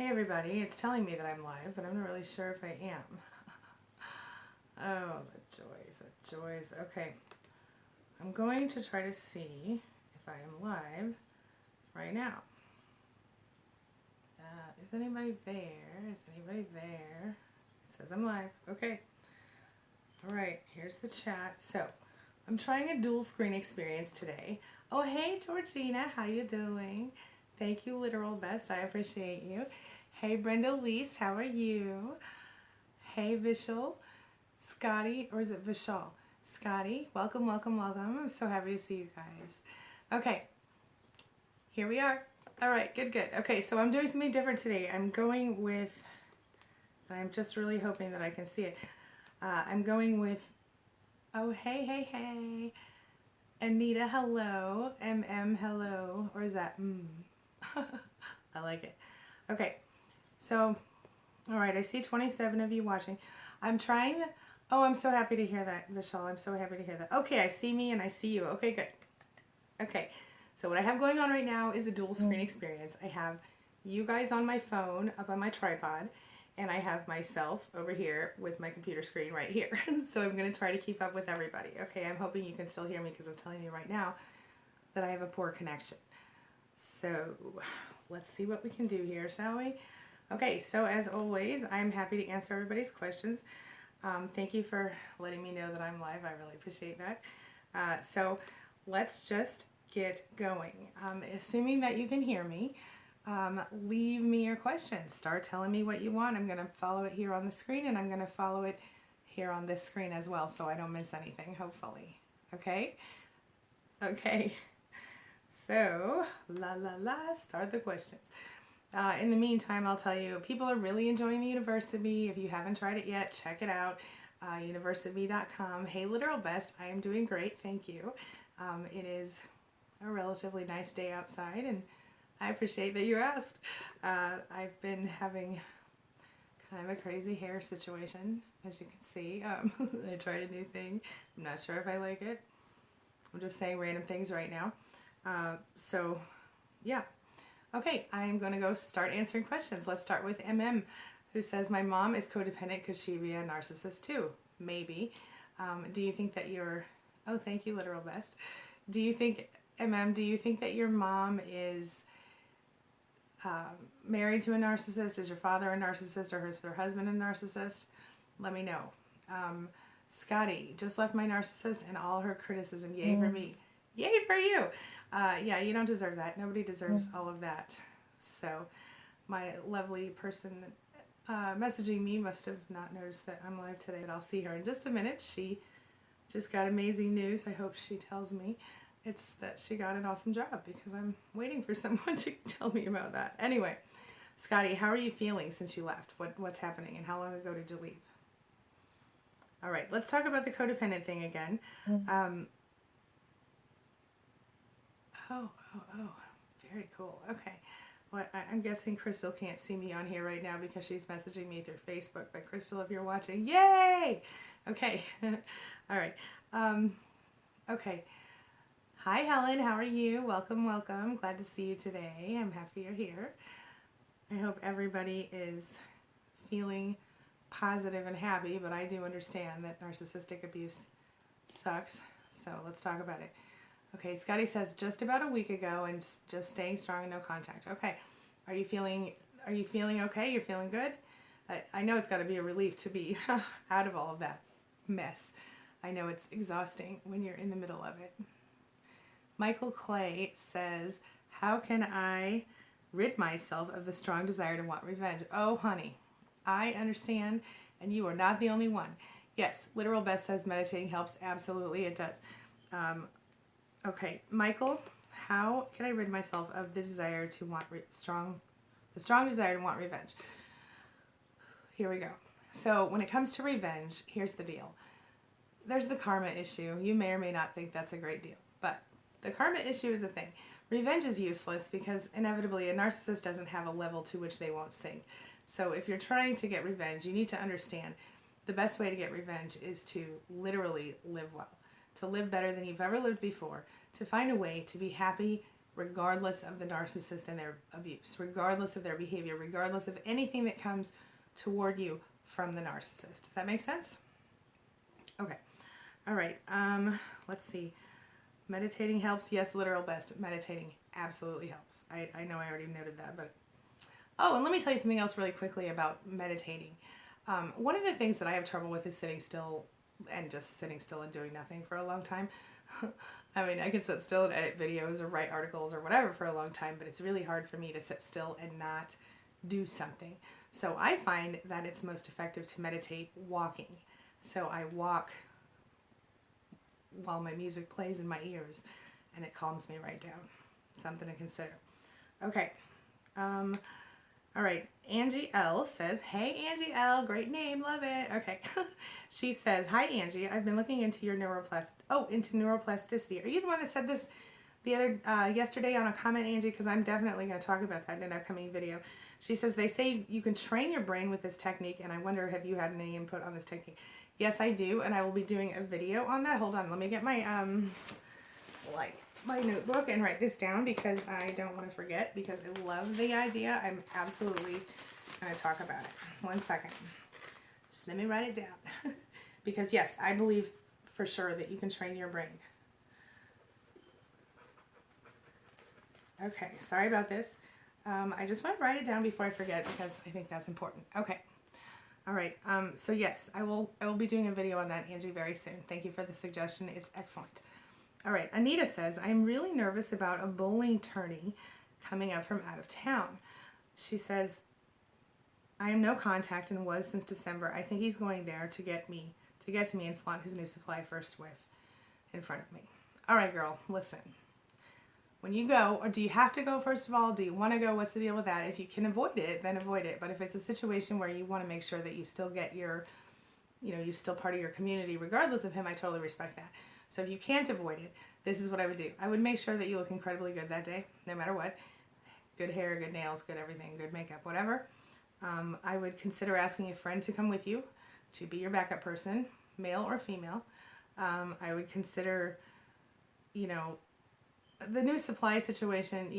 Hey everybody, it's telling me that I'm live, but I'm not really sure if I am. Oh, the joys. Okay, I'm going to try to see if I am live right now. Is anybody there? Is anybody there? It says I'm live. Okay. All right, here's the chat. So, I'm trying a dual screen experience today. Oh, hey Georgina, how you doing? Thank you, Literal Best. I appreciate you. Hey, Brenda Lise, how are you? Hey, Vishal, Scotty, or is it Vishal? Scotty, welcome, welcome, welcome. I'm so happy to see you guys. Okay, here we are. All right, good, good. Okay, so I'm doing something different today. I'm going with, I'm just really hoping that I can see it. I'm going with, oh, hey, hey, hey. Anita, hello. MM, hello. Or is that I like it. Okay, so, all right, I see 27 of you watching. I'm trying to, oh, I'm so happy to hear that, Vishal. I'm so happy to hear that. Okay, I see me and I see you. Okay, good. Okay, so what I have going on right now is a dual screen experience. I have you guys on my phone up on my tripod, and I have myself over here with my computer screen right here. So I'm going to try to keep up with everybody. Okay, I'm hoping you can still hear me because it's telling me right now that I have a poor connection. So let's see what we can do here, shall we? Okay, so as always, I'm happy to answer everybody's questions. Thank you for letting me know that I'm live. I really appreciate that. So let's just get going. Assuming that you can hear me, leave me your questions. Start telling me what you want. I'm going to follow it here on the screen, and I'm going to follow it here on this screen as well, so I don't miss anything, hopefully. Okay? Okay. So, start the questions. In the meantime, I'll tell you, people are really enjoying the University. If you haven't tried it yet, check it out. University.com. Hey, Literal Best, I am doing great, thank you. It is a relatively nice day outside, and I appreciate that you asked. I've been having kind of a crazy hair situation, as you can see. I tried a new thing. I'm not sure if I like it. I'm just saying random things right now. So, yeah. Okay, I'm going to go start answering questions. Let's start with MM, who says, my mom is codependent. Could she be a narcissist too? Maybe. Do you think that you're... Oh, thank you, Literal Best. Do you think, MM, do you think that your mom is married to a narcissist? Is your father a narcissist, or is her husband a narcissist? Let me know. Scotty, just left my narcissist and all her criticism. Yay for me. Yay for you. Yeah, you don't deserve that. Nobody deserves all of that. So my lovely person messaging me must have not noticed that I'm live today, but I'll see her in just a minute. She just got amazing news. I hope she tells me it's that she got an awesome job, because I'm waiting for someone to tell me about that. Anyway, Scotty, how are you feeling since you left? What's happening, and how long ago did you leave? All right, let's talk about the codependent thing again. Oh, very cool. Okay. Well, I'm guessing Crystal can't see me on here right now because she's messaging me through Facebook. But Crystal, if you're watching, yay! Okay. All right. Okay. Hi, Helen. How are you? Welcome, welcome. Glad to see you today. I'm happy you're here. I hope everybody is feeling positive and happy, but I do understand that narcissistic abuse sucks. So let's talk about it. Okay, Scotty says just about a week ago, and just staying strong and no contact. Okay, are you feeling okay? You're feeling good? I know it's got to be a relief to be out of all of that mess. I know it's exhausting when you're in the middle of it. Michael Clay says, how can I rid myself of the strong desire to want revenge? Oh, honey, I understand, and you are not the only one. Yes, Literal Best says meditating helps. Absolutely, it does. Okay, Michael, how can I rid myself of the desire to want strong desire to want revenge? Here we go. So when it comes to revenge, here's the deal. There's the karma issue. You may or may not think that's a great deal, but the karma issue is a thing. Revenge is useless because inevitably a narcissist doesn't have a level to which they won't sink. So if you're trying to get revenge, you need to understand the best way to get revenge is to literally live well. To live better than you've ever lived before, to find a way to be happy regardless of the narcissist and their abuse, regardless of their behavior, regardless of anything that comes toward you from the narcissist. Does that make sense? Okay. All right. Let's see. Meditating helps. Yes, literal best. Meditating absolutely helps. I know I already noted that, but oh, and let me tell you something else really quickly about meditating. One of the things that I have trouble with is sitting still and just sitting still and doing nothing for a long time. I mean, I can sit still and edit videos or write articles or whatever for a long time, but it's really hard for me to sit still and not do something. So I find that it's most effective to meditate walking. So I walk while my music plays in my ears, and it calms me right down. Something to consider. Okay. All right. Angie L says, hey, Angie L, great name. Love it. Okay. She says, hi, Angie. I've been looking into your neuroplasticity. Are you the one that said this the other, yesterday on a comment, Angie? Because I'm definitely going to talk about that in an upcoming video. She says, they say you can train your brain with this technique, and I wonder, have you had any input on this technique? Yes, I do, and I will be doing a video on that. Hold on. Let me get my, my notebook and write this down because I don't want to forget, because I love the idea. I'm absolutely going to talk about it. 1 second. Just let me write it down. Because yes, I believe for sure that you can train your brain. Okay, sorry about this. I just want to write it down before I forget because I think that's important. Okay. All right. So yes, I will be doing a video on that, Angie, very soon. Thank you for the suggestion. It's excellent. All right, Anita says, I'm really nervous about a bowling tourney coming up from out of town. She says, I am no contact and was since December. I think he's going there to get to me and flaunt his new supply first whiff in front of me. All right, girl, listen. When you go, or do you have to go first of all? Do you want to go? What's the deal with that? If you can avoid it, then avoid it. But if it's a situation where you want to make sure that you still get your, you're still part of your community regardless of him, I totally respect that. So if you can't avoid it, this is what I would do. I would make sure that you look incredibly good that day, no matter what. Good hair, good nails, good everything, good makeup, whatever. I would consider asking a friend to come with you to be your backup person, male or female. I would consider, the new supply situation,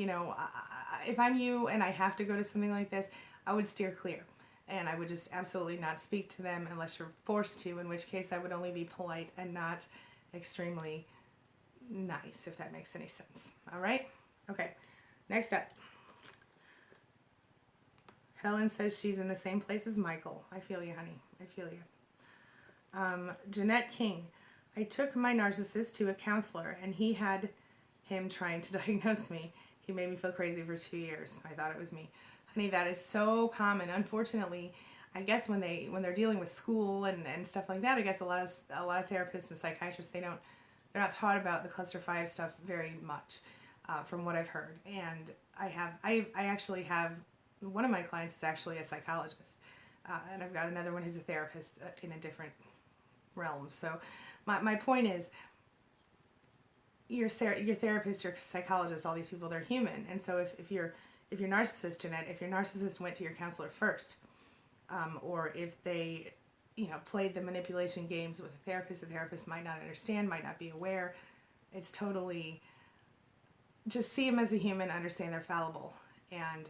if I'm you and I have to go to something like this, I would steer clear. And I would just absolutely not speak to them unless you're forced to, in which case I would only be polite and not extremely nice, if that makes any sense. All right? Okay. Next up. Helen says she's in the same place as Michael. I feel you, honey. I feel you. Jeanette King. I took my narcissist to a counselor, and he had him trying to diagnose me. He made me feel crazy for 2 years. I thought it was me. Honey, that is so common. Unfortunately, I guess when they're dealing with school and stuff like that, I guess a lot of therapists and psychiatrists, they're not taught about the cluster 5 stuff very much, from what I've heard. And I actually have, one of my clients is actually a psychologist, and I've got another one who's a therapist in a different realm. So my point is, your therapist, your psychologist, all these people, they're human. And so if you're narcissist, Jeanette, if your narcissist went to your counselor first, or if they, played the manipulation games with the therapist might not understand, might not be aware. It's totally, just see them as a human, understand they're fallible, and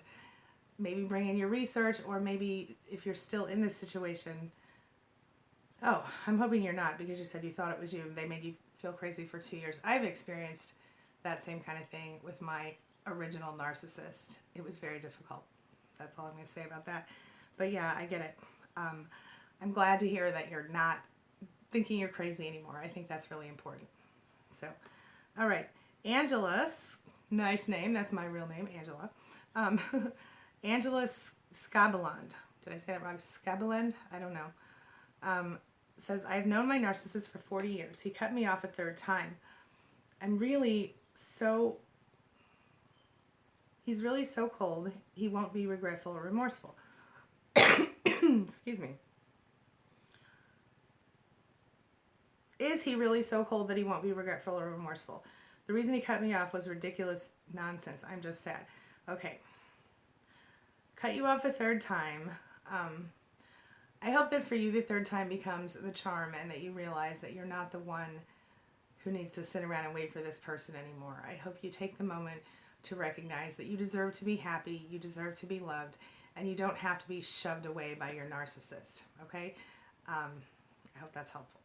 maybe bring in your research, or maybe if you're still in this situation, I'm hoping you're not, because you said you thought it was you, they made you feel crazy for 2 years. I've experienced that same kind of thing with my original narcissist. It was very difficult. That's all I'm going to say about that. But yeah, I get it. I'm glad to hear that you're not thinking you're crazy anymore. I think that's really important. So, all right. Angela, nice name. That's my real name, Angela. Angela Scabeland. Did I say that wrong? Scabeland? I don't know. Says, I've known my narcissist for 40 years. He cut me off a third time. He's really so cold, he won't be regretful or remorseful. Excuse me. Is he really so cold that he won't be regretful or remorseful? The reason he cut me off was ridiculous nonsense. I'm just sad. Okay. Cut you off a third time. I hope that for you the third time becomes the charm, and that you realize that you're not the one who needs to sit around and wait for this person anymore. I hope you take the moment to recognize that you deserve to be happy, you deserve to be loved, and you don't have to be shoved away by your narcissist, okay? I hope that's helpful.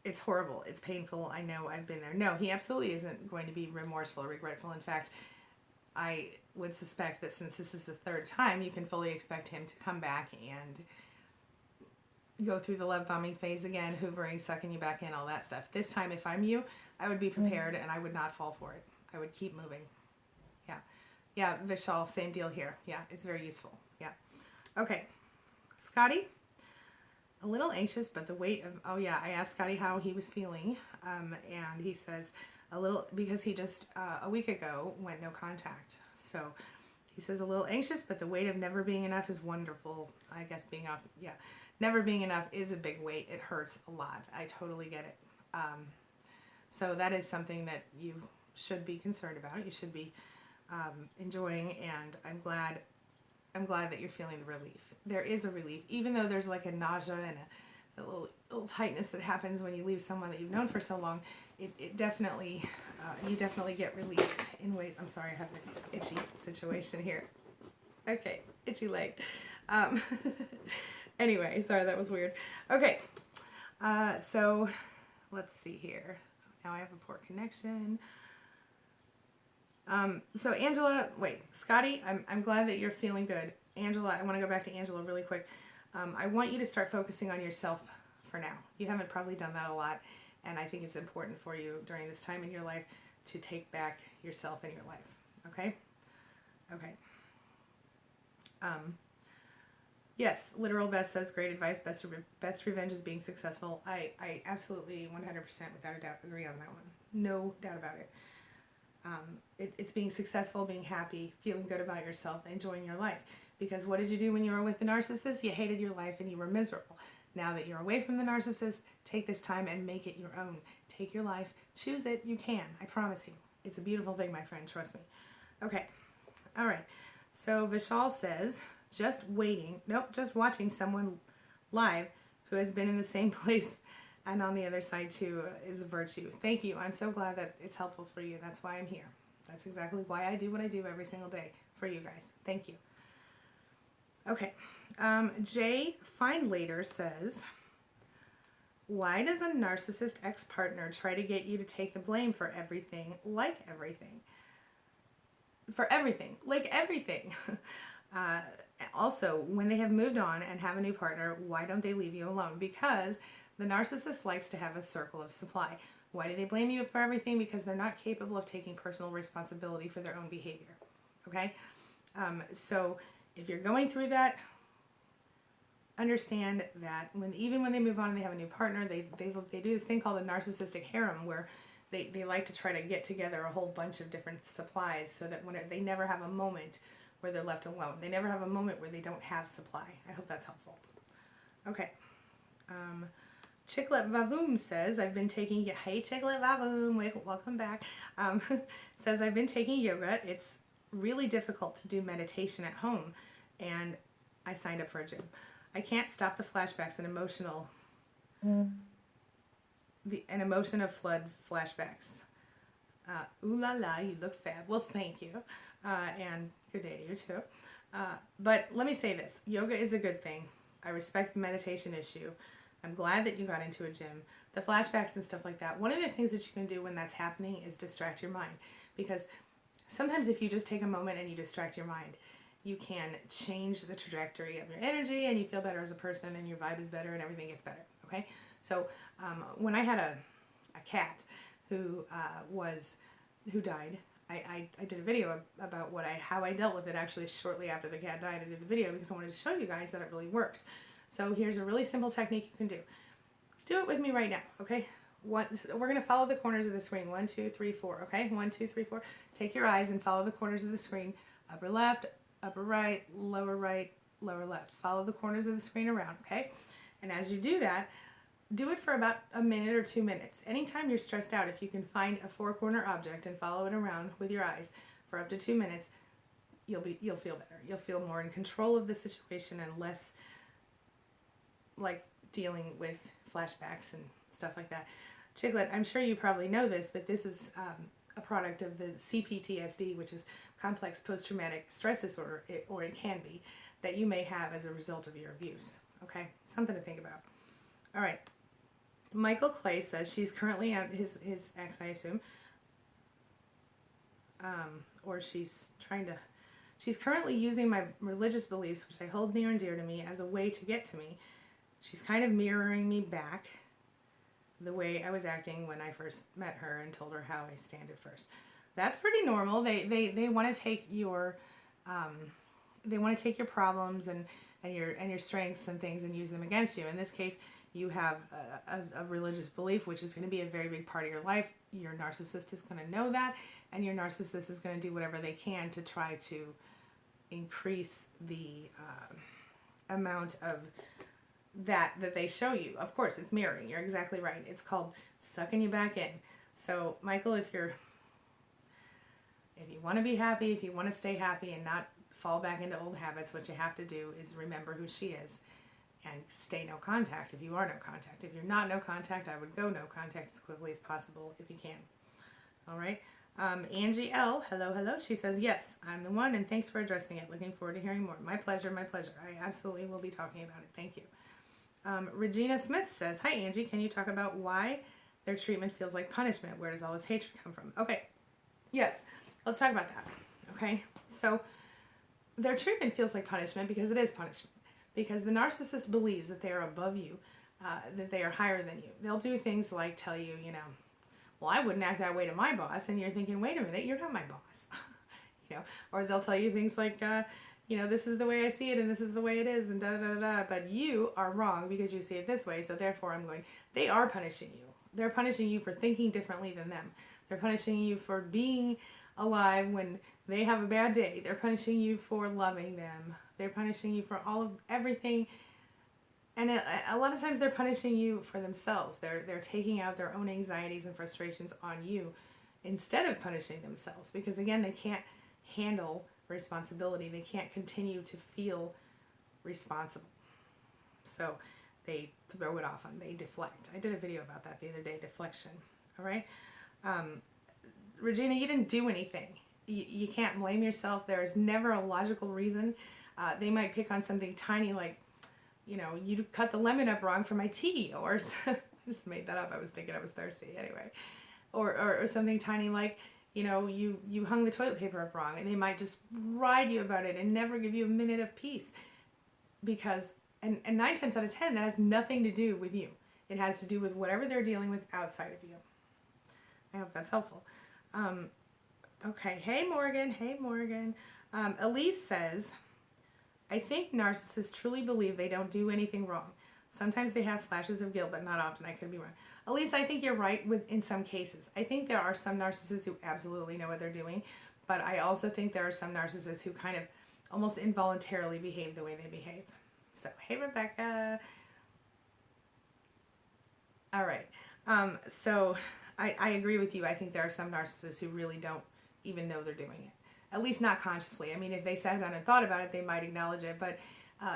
It's horrible. It's painful. I know, I've been there. No, he absolutely isn't going to be remorseful or regretful. In fact, I would suspect that since this is the third time, you can fully expect him to come back and go through the love bombing phase again, hoovering, sucking you back in, all that stuff. This time, if I'm you, I would be prepared and I would not fall for it. I would keep moving. Yeah. Yeah, Vishal, same deal here. Yeah, it's very useful. Yeah. Okay. Scotty, a little anxious, but the weight of, oh yeah, I asked Scotty how he was feeling, and he says a little, because he just, a week ago, went no contact. So he says a little anxious, but the weight of never being enough is wonderful. I guess being off, yeah. Never being enough is a big weight. It hurts a lot. I totally get it. So that is something that you should be concerned about. You should be enjoying, and I'm glad that you're feeling the relief. There is a relief, even though there's like a nausea and a little tightness that happens when you leave someone that you've known for so long. It definitely, you definitely get relief in ways. I'm sorry, I have an itchy situation here. Okay, itchy leg. Anyway, sorry, that was weird. Okay, so let's see here. Now I have a poor connection. So Angela, wait, Scotty, I'm glad that you're feeling good. Angela, I want to go back to Angela really quick. I want you to start focusing on yourself for now. You haven't probably done that a lot, and I think it's important for you during this time in your life to take back yourself in your life. Okay? Okay. Yes, Literal Best says great advice. Best revenge is being successful. I absolutely 100% without a doubt agree on that one. No doubt about it. It's being successful, being happy, feeling good about yourself, enjoying your life. Because what did you do when you were with the narcissist? You hated your life and you were miserable. Now that you're away from the narcissist, take this time and make it your own. Take your life, choose it, you can. I promise you. It's a beautiful thing, my friend, trust me. Okay, all right. So Vishal says, just watching someone live who has been in the same place and on the other side too is a virtue. Thank you. I'm so glad that it's helpful for you. That's why I'm here. That's exactly why I do what I do every single day for you guys. Thank you. Okay. Jay Findlater says, why does a narcissist ex-partner try to get you to take the blame for everything, like everything? For everything, like everything. Also, when they have moved on and have a new partner, why don't they leave you alone? Because the narcissist likes to have a circle of supply. Why do they blame you for everything? Because they're not capable of taking personal responsibility for their own behavior. Okay? So if you're going through that, understand that even when they move on and they have a new partner, they do this thing called a narcissistic harem, where they like to try to get together a whole bunch of different supplies so that they never have a moment where they're left alone. They never have a moment where they don't have supply. I hope that's helpful. Okay. Chiclet Vavoom says, I've been taking, hey Chiclet Vavoom, welcome back. Says, I've been taking yoga. It's really difficult to do meditation at home, and I signed up for a gym. I can't stop the flashbacks and an emotion of flood flashbacks. Ooh la la, you look fab. Well, thank you. And good day to you too. But let me say this. Yoga is a good thing. I respect the meditation issue. I'm glad that you got into a gym. The flashbacks and stuff like that. One of the things that you can do when that's happening is distract your mind. Because sometimes if you just take a moment and you distract your mind, you can change the trajectory of your energy and you feel better as a person and your vibe is better and everything gets better. Okay? So when I had a cat who died, I did a video about how I dealt with it actually shortly after the cat died. I did the video because I wanted to show you guys that it really works. So here's a really simple technique you can do. Do it with me right now, okay? We're going to follow the corners of the screen. 1, 2, 3, 4, okay? 1, 2, 3, 4. Take your eyes and follow the corners of the screen. Upper left, upper right, lower left. Follow the corners of the screen around, okay? And as you do that, do it for about a minute or 2 minutes. Anytime you're stressed out, if you can find a 4-corner object and follow it around with your eyes for up to 2 minutes, you'll feel better. You'll feel more in control of the situation and less like dealing with flashbacks and stuff like that. Chiclet, I'm sure you probably know this, but this is a product of the CPTSD, which is complex post-traumatic stress disorder, or it can be, that you may have as a result of your abuse. Okay, something to think about. All right. Michael Clay says she's currently at his ex, I assume, or she's currently using my religious beliefs, which I hold near and dear to me, as a way to get to me. She's kind of mirroring me back the way I was acting when I first met her and told her how I stand at first. That's pretty normal. They want to take your problems and your strengths and things and use them against you. In this case, you have a religious belief, which is going to be a very big part of your life. Your narcissist is going to know that, and your narcissist is going to do whatever they can to try to increase the amount of that they show you. Of course, it's mirroring. You're exactly right. It's called sucking you back in. So, Michael, if you want to be happy, if you want to stay happy and not fall back into old habits, what you have to do is remember who she is and stay no contact if you are no contact. If you're not no contact, I would go no contact as quickly as possible if you can. All right. Angie L, hello. She says, yes, I'm the one, and thanks for addressing it. Looking forward to hearing more. My pleasure. I absolutely will be talking about it. Thank you. Regina Smith says, hi, Angie. Can you talk about why their treatment feels like punishment? Where does all this hatred come from? Okay. Yes. Let's talk about that. Okay. So their treatment feels like punishment because it is punishment. Because the narcissist believes that they are above you, that they are higher than you. They'll do things like tell you, well, I wouldn't act that way to my boss. And you're thinking, wait a minute, you're not my boss. Or they'll tell you things like, this is the way I see it and this is the way it is and da-da-da-da. But you are wrong because you see it this way. So therefore they are punishing you. They're punishing you for thinking differently than them. They're punishing you for being alive when they have a bad day. They're punishing you for loving them. They're punishing you for everything. And a lot of times they're punishing you for themselves. They're taking out their own anxieties and frustrations on you instead of punishing themselves. Because again, they can't handle responsibility. They can't continue to feel responsible. So they throw it off on, they deflect. I did a video about that the other day, deflection. All right. Regina, you didn't do anything. You can't blame yourself. There's never a logical reason. They might pick on something tiny like, you cut the lemon up wrong for my tea, or I just made that up. I was thinking I was thirsty anyway. Or something tiny like, you hung the toilet paper up wrong, and they might just ride you about it and never give you a minute of peace. Because, and 9 times out of 10, that has nothing to do with you. It has to do with whatever they're dealing with outside of you. I hope that's helpful. Okay, hey Morgan. Elise says, I think narcissists truly believe they don't do anything wrong. Sometimes they have flashes of guilt, but not often. I could be wrong. Elise, I think you're right in some cases. I think there are some narcissists who absolutely know what they're doing, but I also think there are some narcissists who kind of almost involuntarily behave the way they behave. So, hey Rebecca. All right. So I agree with you. I think there are some narcissists who really don't even know they're doing it. At least not consciously. I mean, if they sat down and thought about it, they might acknowledge it. But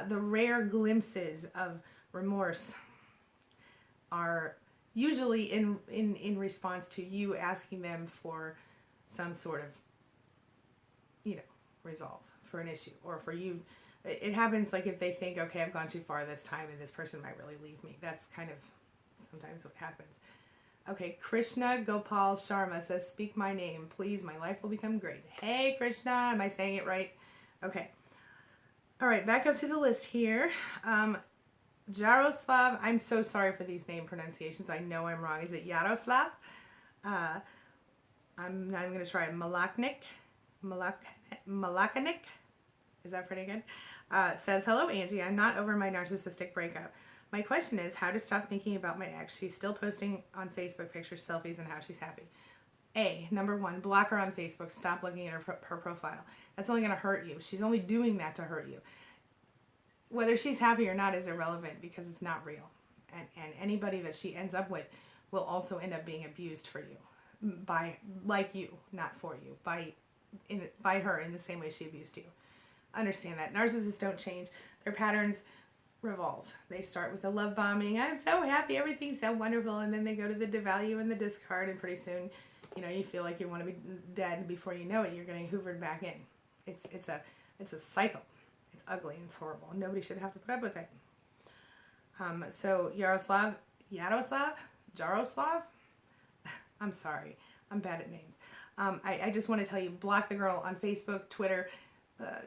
the rare glimpses of remorse are usually in response to you asking them for some sort of, resolve for an issue, or for you. It happens like if they think, okay, I've gone too far this time and this person might really leave me. That's kind of sometimes what happens. Okay, Krishna Gopal Sharma says, speak my name, please. My life will become great. Hey, Krishna. Am I saying it right? Okay. All right, back up to the list here. Jaroslav, I'm so sorry for these name pronunciations. I know I'm wrong. Is it Yaroslav? I'm not even going to try it. Malakanik? Is that pretty good? Says, hello, Angie. I'm not over my narcissistic breakup. My question is how to stop thinking about my ex. She's still posting on Facebook pictures, selfies, and how she's happy. Number 1, block her on Facebook. Stop looking at her profile. That's only going to hurt you. She's only doing that to hurt you. Whether she's happy or not is irrelevant because it's not real. And anybody that she ends up with will also end up being abused for you. Like you, not for you. By her in the same way she abused you. Understand that. Narcissists don't change. Their patterns revolve. They start with the love bombing. I'm so happy, everything's so wonderful, and then they go to the devalue and the discard, and pretty soon, you feel like you want to be dead, and before you know it, you're getting hoovered back in. It's a cycle. It's ugly and it's horrible. Nobody should have to put up with it. So Jaroslav, I'm sorry, I'm bad at names. I just want to tell you, block the girl on Facebook, Twitter,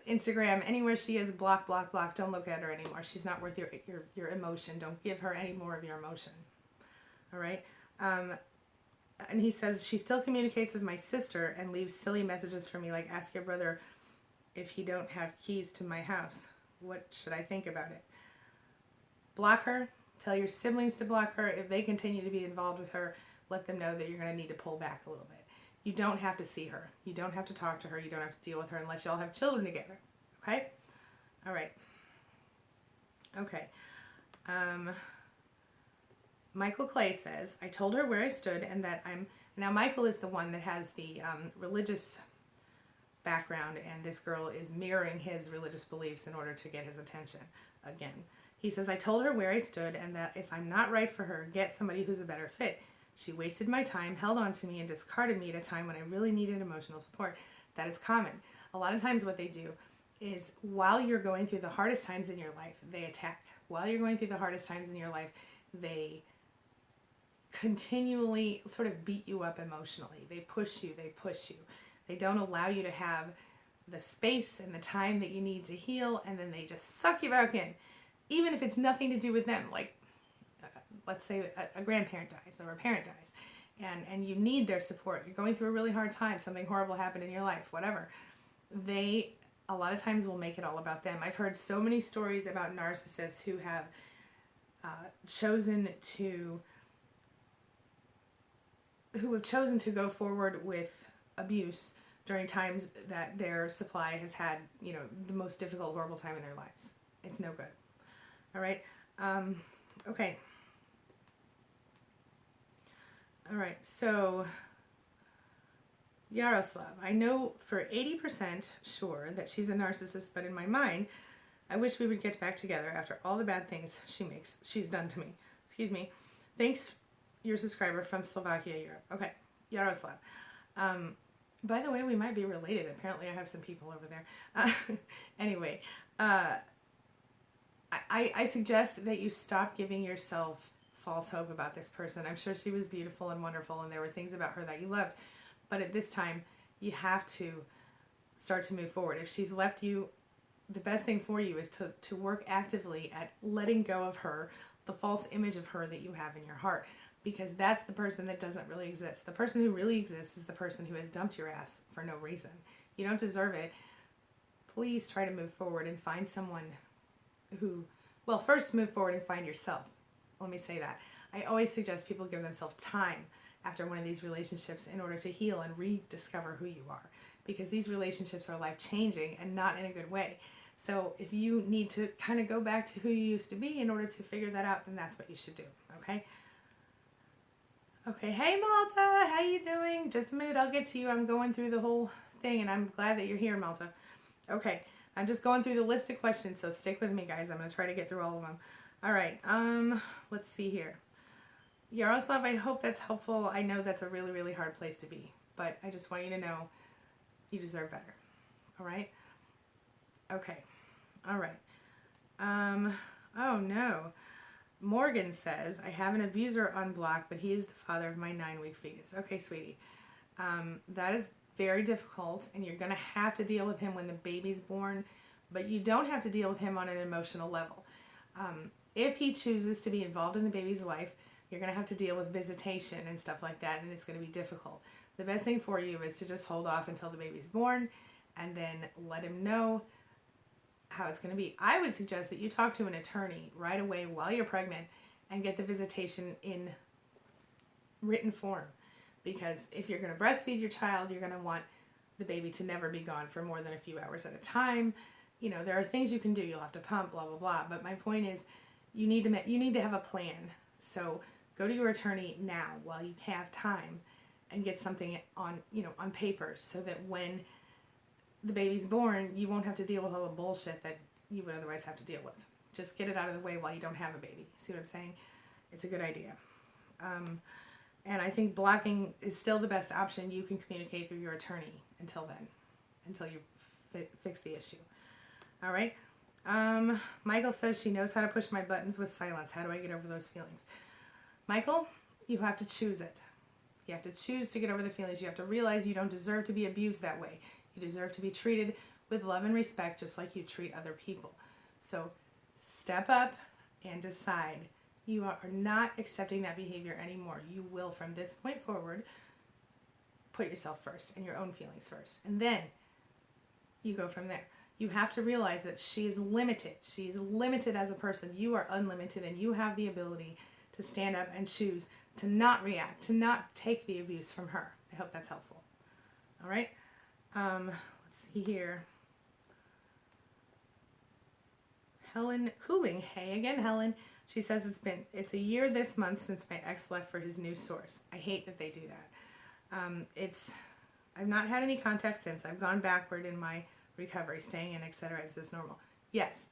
Instagram, anywhere she is, block. Don't look at her anymore. She's not worth your emotion. Don't give her any more of your emotion. All right. And he says, she still communicates with my sister and leaves silly messages for me, like, ask your brother if he don't have keys to my house. What should I think about it? Block her. Tell your siblings to block her. If they continue to be involved with her, let them know that you're going to need to pull back a little bit. You don't have to see her. You don't have to talk to her. You don't have to deal with her unless y'all have children together. Okay? All right. Okay. Michael Clay says, I told her where I stood and that now Michael is the one that has the religious background, and this girl is mirroring his religious beliefs in order to get his attention again. He says, I told her where I stood and that if I'm not right for her, get somebody who's a better fit. She wasted my time, held on to me, and discarded me at a time when I really needed emotional support. That is common. A lot of times what they do is, while you're going through the hardest times in your life, they attack. While you're going through the hardest times in your life, they continually sort of beat you up emotionally. They push you. They don't allow you to have the space and the time that you need to heal, and then they just suck you back in. Even if it's nothing to do with them, like let's say a grandparent dies or a parent dies, and you need their support. You're going through a really hard time, something horrible happened in your life, whatever. They, a lot of times, will make it all about them. I've heard so many stories about narcissists who have chosen to go forward with abuse during times that their supply has had, the most difficult, horrible time in their lives. It's no good. All right. Okay. All right. So, Yaroslav, I know for 80% sure that she's a narcissist, but in my mind, I wish we would get back together after all the bad things she's done to me. Excuse me. Thanks, your subscriber from Slovakia, Europe. Okay. Yaroslav. By the way, we might be related. Apparently, I have some people over there. Anyway, I suggest that you stop giving yourself false hope about this person. I'm sure she was beautiful and wonderful, and there were things about her that you loved. But at this time, you have to start to move forward. If she's left you, the best thing for you is to work actively at letting go of her, the false image of her that you have in your heart. Because that's the person that doesn't really exist. The person who really exists is the person who has dumped your ass for no reason. You don't deserve it. Please try to move forward and find someone who, well, first move forward and find yourself. Let me say that. I always suggest people give themselves time after one of these relationships in order to heal and rediscover who you are. Because these relationships are life-changing and not in a good way. So if you need to kind of go back to who you used to be in order to figure that out, then that's what you should do, okay? Okay, hey Malta, how you doing? Just a minute, I'll get to you. I'm going through the whole thing, and I'm glad that you're here, Malta. Okay, I'm just going through the list of questions, so stick with me, guys. I'm going to try to get through all of them. All right, let's see here. Yaroslav, I hope that's helpful. I know that's a really, really hard place to be, but I just want you to know you deserve better, all right? Okay, all right. Oh no. Morgan says, I have an abuser on block, but he is the father of my 9-week fetus. Okay, sweetie. That is very difficult, and you're going to have to deal with him when the baby's born, but you don't have to deal with him on an emotional level. If he chooses to be involved in the baby's life, you're going to have to deal with visitation and stuff like that, and it's going to be difficult. The best thing for you is to just hold off until the baby's born, and then let him know how it's going to be. I would suggest that you talk to an attorney right away while you're pregnant and get the visitation in written form. Because if you're going to breastfeed your child, you're going to want the baby to never be gone for more than a few hours at a time. There are things you can do. You'll have to pump, blah, blah, blah. But my point is, you need to have a plan. So go to your attorney now while you have time and get something on paper, so that when the baby's born, you won't have to deal with all the bullshit that you would otherwise have to deal with. Just get it out of the way while you don't have a baby. See what I'm saying? It's a good idea. And I think blocking is still the best option. You can communicate through your attorney until then, until you fix the issue. All right. Michael says she knows how to push my buttons with silence. How do I get over those feelings? Michael, you have to choose it. You have to choose to get over the feelings. You have to realize you don't deserve to be abused that way. You deserve to be treated with love and respect just like you treat other people. So step up and decide you are not accepting that behavior anymore. You will, from this point forward, put yourself first and your own feelings first. And then you go from there. You have to realize that she is limited. She is limited as a person. You are unlimited, and you have the ability to stand up and choose to not react, to not take the abuse from her. I hope that's helpful. All right. Let's see here. Helen Cooling. Hey again, Helen. She says it's a year this month since my ex left for his new source. I hate that they do that. I've not had any contact since. I've gone backward in my recovery, staying in, etc. Is this normal? Yes.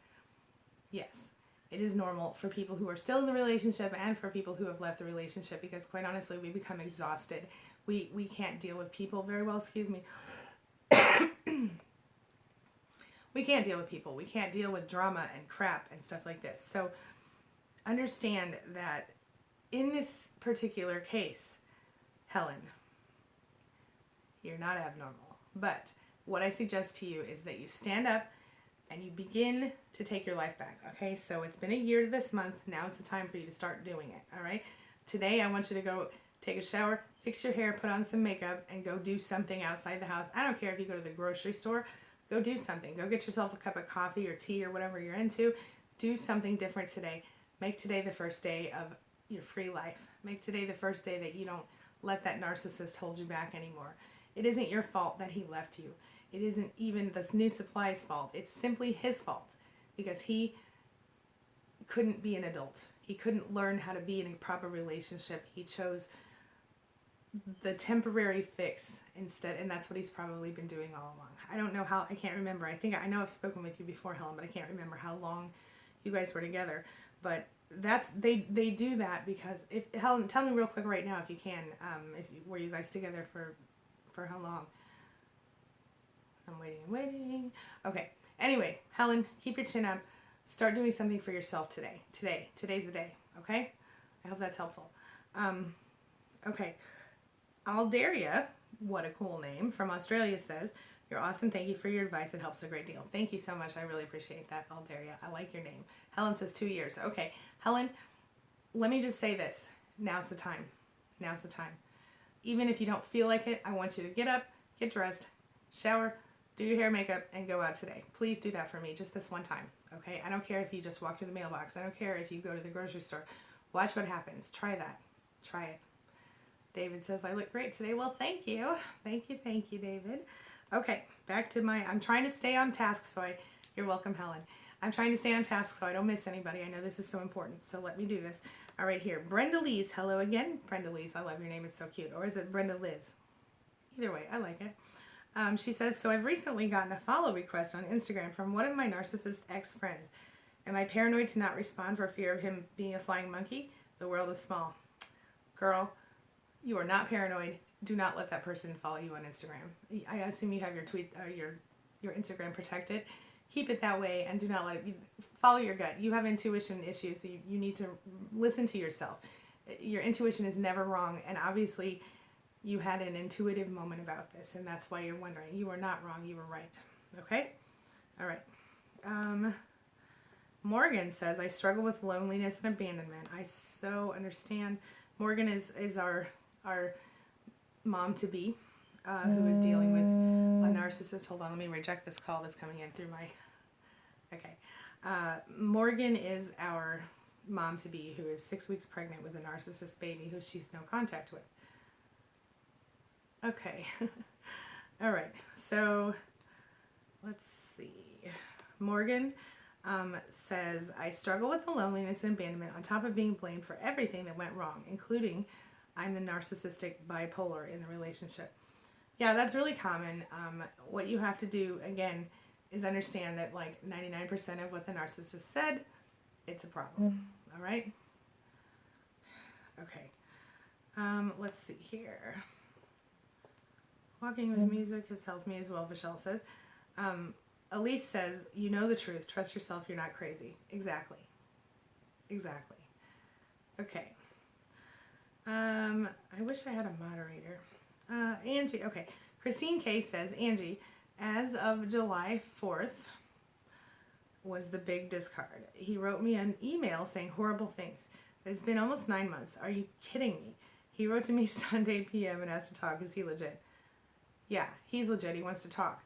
Yes. It is normal for people who are still in the relationship and for people who have left the relationship, because quite honestly, we become exhausted. We can't deal with people very well. Excuse me. We can't deal with people. We can't deal with drama and crap and stuff like this. So understand that in this particular case, Helen, you're not abnormal. But what I suggest to you is that you stand up and you begin to take your life back. Okay, so it's been a year this month. Now's the time for you to start doing it. All right. Today, I want you to go take a shower, fix your hair, put on some makeup, and go do something outside the house. I don't care if you go to the grocery store. Go do something. Go get yourself a cup of coffee or tea or whatever you're into. Do something different today. Make today the first day of your free life. Make today the first day that you don't let that narcissist hold you back anymore. It isn't your fault that he left you. It isn't even this new supply's fault. It's simply his fault, because he couldn't be an adult. He couldn't learn how to be in a proper relationship. He chose the temporary fix instead, and that's what he's probably been doing all along. I don't know how, I can't remember. I know I've spoken with you before, Helen, but I can't remember how long you guys were together. But they do that because, if Helen, tell me real quick right now if you can, were you guys together for how long? I'm waiting. Okay. Anyway, Helen, keep your chin up. Start doing something for yourself today. Today's the day. Okay? I hope that's helpful. Okay. Aldaria, what a cool name, from Australia says, "You're awesome. Thank you for your advice. It helps a great deal." Thank you so much. I really appreciate that, Aldaria. I like your name. Helen says 2 years. Okay. Helen, let me just say this. Now's the time. Now's the time. Even if you don't feel like it, I want you to get up, get dressed, shower, do your hair, makeup, and go out today. Please do that for me just this one time, okay? I don't care if you just walk to the mailbox. I don't care if you go to the grocery store. Watch what happens. Try that. Try it. David says, "I look great today." Well, thank you. Thank you, David. Okay, back to I'm trying to stay on task, you're welcome, Helen. I'm trying to stay on task so I don't miss anybody. I know this is so important, so let me do this. All right, here. Brenda Lee's. Hello again. Brenda Lee's. I love your name. It's so cute. Or is it Brenda Liz? Either way, I like it. She says, "So I've recently gotten a follow request on Instagram from one of my narcissist ex-friends. Am I paranoid to not respond for fear of him being a flying monkey? The world is small." Girl, you are not paranoid. Do not let that person follow you on Instagram. I assume you have your your Instagram protected. Keep it that way, and do not let it follow your gut. You have intuition issues, so you need to listen to yourself. Your intuition is never wrong, and obviously you had an intuitive moment about this, and that's why you're wondering. You are not wrong. You were right. Okay? All right. Morgan says, "I struggle with loneliness and abandonment." I so understand. Morgan is our mom-to-be who is dealing with a narcissist. Hold on, let me reject this call that's coming in through my... Okay. Morgan is our mom-to-be who is 6 weeks pregnant with a narcissist baby who she's no contact with. Okay. All right. So let's see. Morgan says, "I struggle with the loneliness and abandonment on top of being blamed for everything that went wrong, including I'm the narcissistic bipolar in the relationship." Yeah, that's really common. What you have to do, again, is understand that like 99% of what the narcissist said it's a problem. All right? Okay. Let's see here. Walking with music has helped me as well, Michelle says. Elise says, you know the truth. Trust yourself. You're not crazy. Exactly. Exactly. Okay. I wish I had a moderator. Angie, okay. Christine K says, Angie, as of July 4th was the big discard. He wrote me an email saying horrible things. It's been almost 9 months. Are you kidding me? He wrote to me Sunday PM and asked to talk. Is he legit? Yeah, he's legit. He wants to talk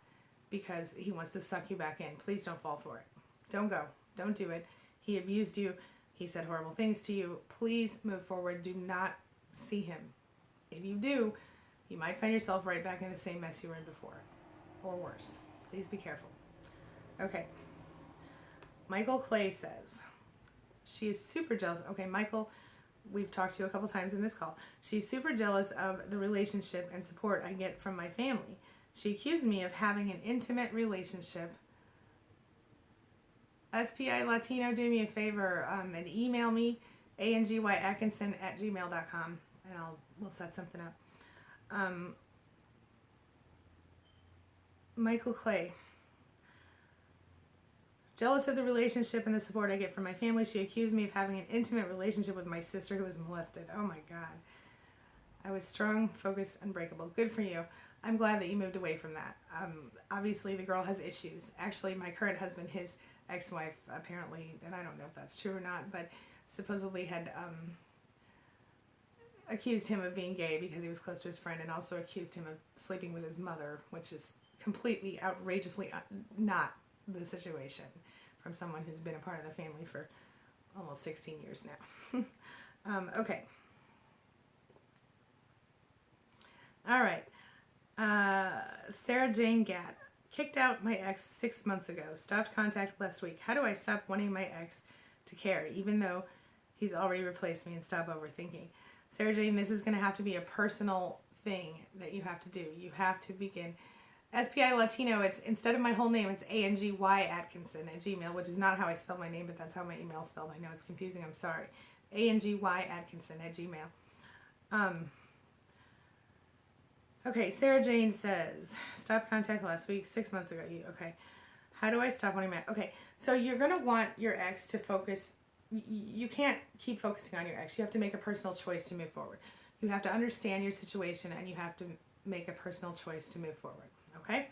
because he wants to suck you back in. Please don't fall for it. Don't go. Don't do it. He abused you. He said horrible things to you. Please move forward. Do not see him. If you do, you might find yourself right back in the same mess you were in before, or worse. Please be careful. Okay. Michael Clay says, she is super jealous. Okay, Michael, we've talked to you a couple times in this call. She's super jealous of the relationship and support I get from my family. She accused me of having an intimate relationship. SPI Latino, do me a favor and email me, angyyatkinson@gmail.com, and we'll set something up. Michael Clay. Jealous of the relationship and the support I get from my family, she accused me of having an intimate relationship with my sister who was molested. Oh my God. I was strong, focused, unbreakable. Good for you. I'm glad that you moved away from that. Obviously, the girl has issues. Actually, my current husband, his ex-wife, apparently, and I don't know if that's true or not, but supposedly had accused him of being gay because he was close to his friend, and also accused him of sleeping with his mother, which is completely outrageously not the situation from someone who's been a part of the family for almost 16 years now. Okay. All right. Sarah Jane Gatt. Kicked out my ex 6 months ago. Stopped contact last week. How do I stop wanting my ex to care, even though he's already replaced me, and stop overthinking? Sarah Jane, this is going to have to be a personal thing that you have to do. You have to begin. SPI Latino, it's instead of my whole name, it's ANGYAtkinson@gmail, which is not how I spell my name, but that's how my email is spelled. I know it's confusing. I'm sorry. ANGYAtkinson@gmail. Okay, Sarah Jane says, stop contact last week, 6 months ago. Okay. How do I stop wanting my... Okay, so you're going to want your ex to focus... You can't keep focusing on your ex. You have to make a personal choice to move forward. You have to understand your situation, and you have to make a personal choice to move forward. Okay?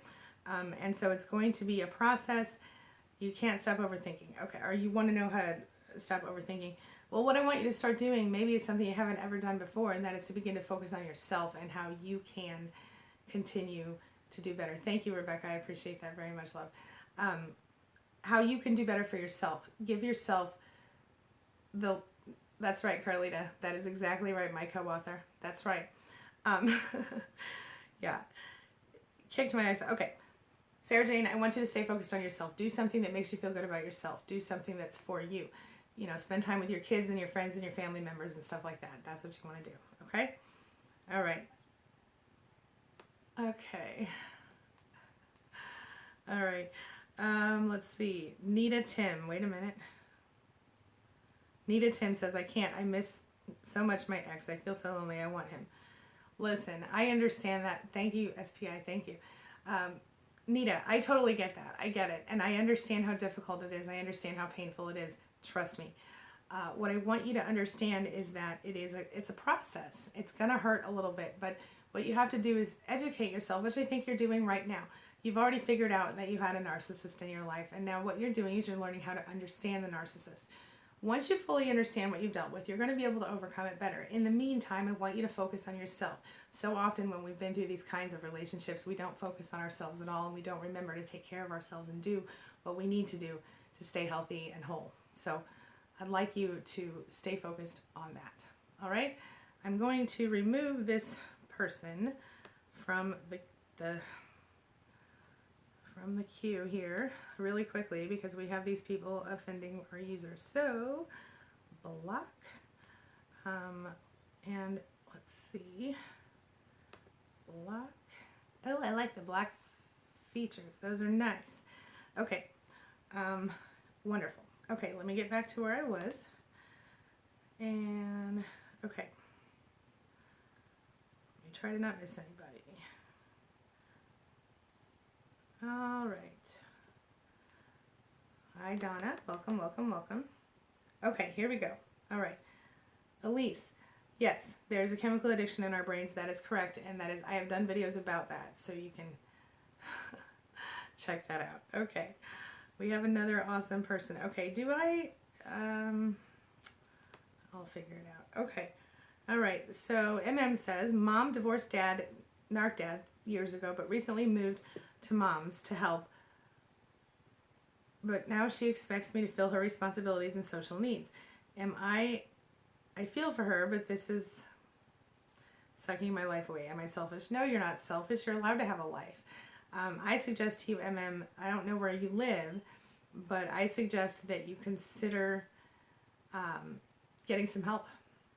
And so it's going to be a process. You can't stop overthinking. Okay, or you want to know how to stop overthinking. Well, what I want you to start doing, maybe it's something you haven't ever done before, and that is to begin to focus on yourself and how you can continue to do better. Thank you, Rebecca. I appreciate that very much, love. How you can do better for yourself. Give yourself the... That's right, Carlita. That is exactly right, my co-author. That's right. Yeah. Kicked my ex. Okay. Sarah Jane, I want you to stay focused on yourself. Do something that makes you feel good about yourself. Do something that's for you. You know, spend time with your kids and your friends and your family members and stuff like that. That's what you want to do. Okay? All right. Okay. All right. Let's see. Nita Tim. Wait a minute. Nita Tim says, I can't. I miss so much my ex. I feel so lonely. I want him. Listen, I understand that. Thank you, SPI. Thank you. Nita, I totally get that. I get it. And I understand how difficult it is. I understand how painful it is. Trust me. What I want you to understand is that it's a process. It's going to hurt a little bit, but what you have to do is educate yourself, which I think you're doing right now. You've already figured out that you had a narcissist in your life, and now what you're doing is you're learning how to understand the narcissist. Once you fully understand what you've dealt with, you're going to be able to overcome it better. In the meantime, I want you to focus on yourself. So often when we've been through these kinds of relationships, we don't focus on ourselves at all, and we don't remember to take care of ourselves and do what we need to do to stay healthy and whole. So I'd like you to stay focused on that. All right? I'm going to remove this person from the queue here really quickly because we have these people offending our users. So block, and let's see, block. Oh, I like the black features. Those are nice. Okay, wonderful. Okay, let me get back to where I was. And, okay. Let me try to not miss anybody. All right. Hi, Donna. Welcome, welcome, welcome. Okay, here we go. All right. Elise. Yes, there's a chemical addiction in our brains. That is correct. And that is, I have done videos about that. So you can check that out. Okay. We have another awesome person. Okay, I'll figure it out. Okay. All right. So says, Mom divorced Dad, narc Dad, years ago, but recently moved to Mom's to help. But now she expects me to fill her responsibilities and social needs. I feel for her, but this is sucking my life away. Am I selfish? No, you're not selfish. You're allowed to have a life. I suggest to you, I don't know where you live, but I suggest that you consider getting some help.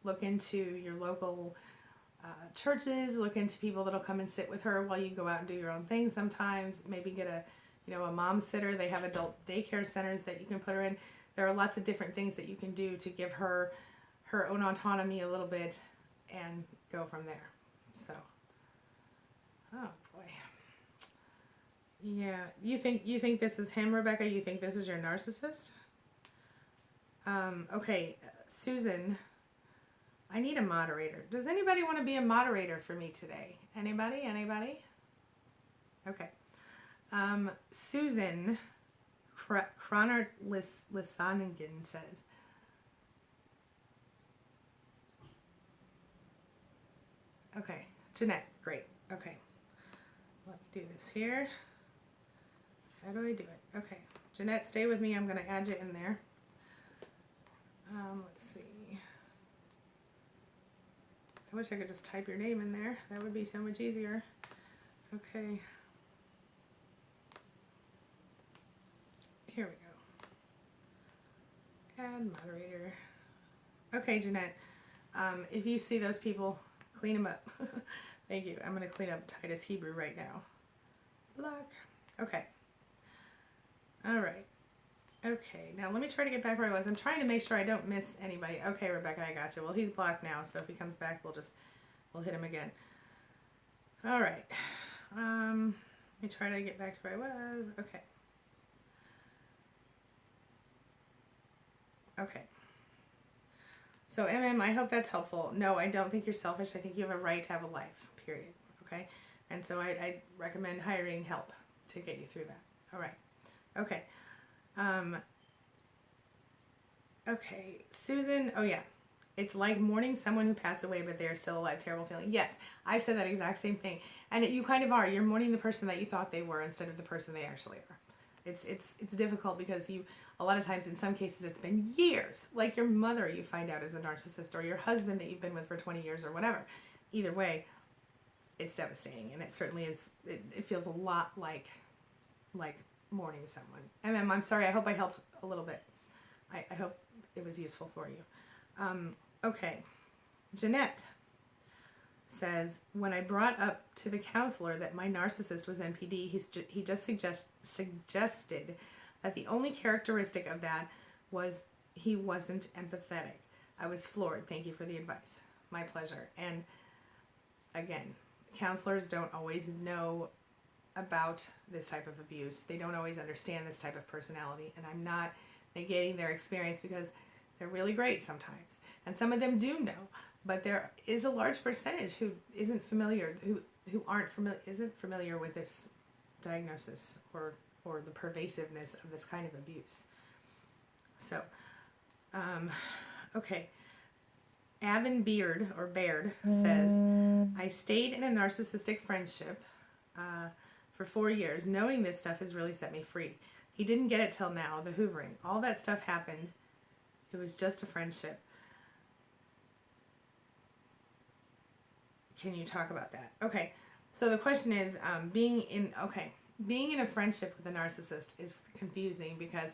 Look into your local churches, look into people that'll come and sit with her while you go out and do your own thing sometimes. Maybe get a mom sitter. They have adult daycare centers that you can put her in. There are lots of different things that you can do to give her her own autonomy a little bit and go from there. So, oh boy. Yeah, you think this is him, Rebecca? You think this is your narcissist? Okay, Susan, I need a moderator. Does anybody want to be a moderator for me today? Anybody? Anybody? Okay. Susan Cronard Lissaningen says, okay, Jeanette, great. Okay, let me do this here. How do I do it? Okay, Jeanette, stay with me. I'm going to add you in there. Let's see. I wish I could just type your name in there. That would be so much easier. Okay. Here we go. Add moderator. Okay, Jeanette. If you see those people, clean them up. Thank you. I'm going to clean up Titus Hebrew right now. Block. Okay. All right. Okay, now let me try to get back where I was. I'm trying to make sure I don't miss anybody. Okay, Rebecca, I got you. Well, he's blocked now, so if he comes back, we'll hit him again. All right. Let me try to get back to where I was. Okay. Okay. So, I hope that's helpful. No, I don't think you're selfish. I think you have a right to have a life, period. Okay? And so I recommend hiring help to get you through that. All right. Okay. Okay, Susan, oh yeah, it's like mourning someone who passed away, but they're still alive. Terrible feeling. Yes, I've said that exact same thing. And you kind of are. You're mourning the person that you thought they were instead of the person they actually are. It's difficult because a lot of times in some cases it's been years. Like your mother you find out is a narcissist, or your husband that you've been with for 20 years or whatever. Either way, it's devastating, and it certainly is. It feels a lot like mourning someone. I'm sorry. I hope I helped a little bit. I hope it was useful for you. Okay. Jeanette says, when I brought up to the counselor that my narcissist was NPD, he just suggested that the only characteristic of that was he wasn't empathetic. I was floored. Thank you for the advice. My pleasure. And again, counselors don't always know about this type of abuse. They don't always understand this type of personality, and I'm not negating their experience because they're really great sometimes, and some of them do know, but there is a large percentage who isn't familiar with this diagnosis or the pervasiveness of this kind of abuse. So okay, Avon Baird says, I stayed in a narcissistic friendship for 4 years. Knowing this stuff has really set me free. He didn't get it till now, the hoovering. All that stuff happened. It was just a friendship. Can you talk about that? Okay, so the question is, being in a friendship with a narcissist is confusing because,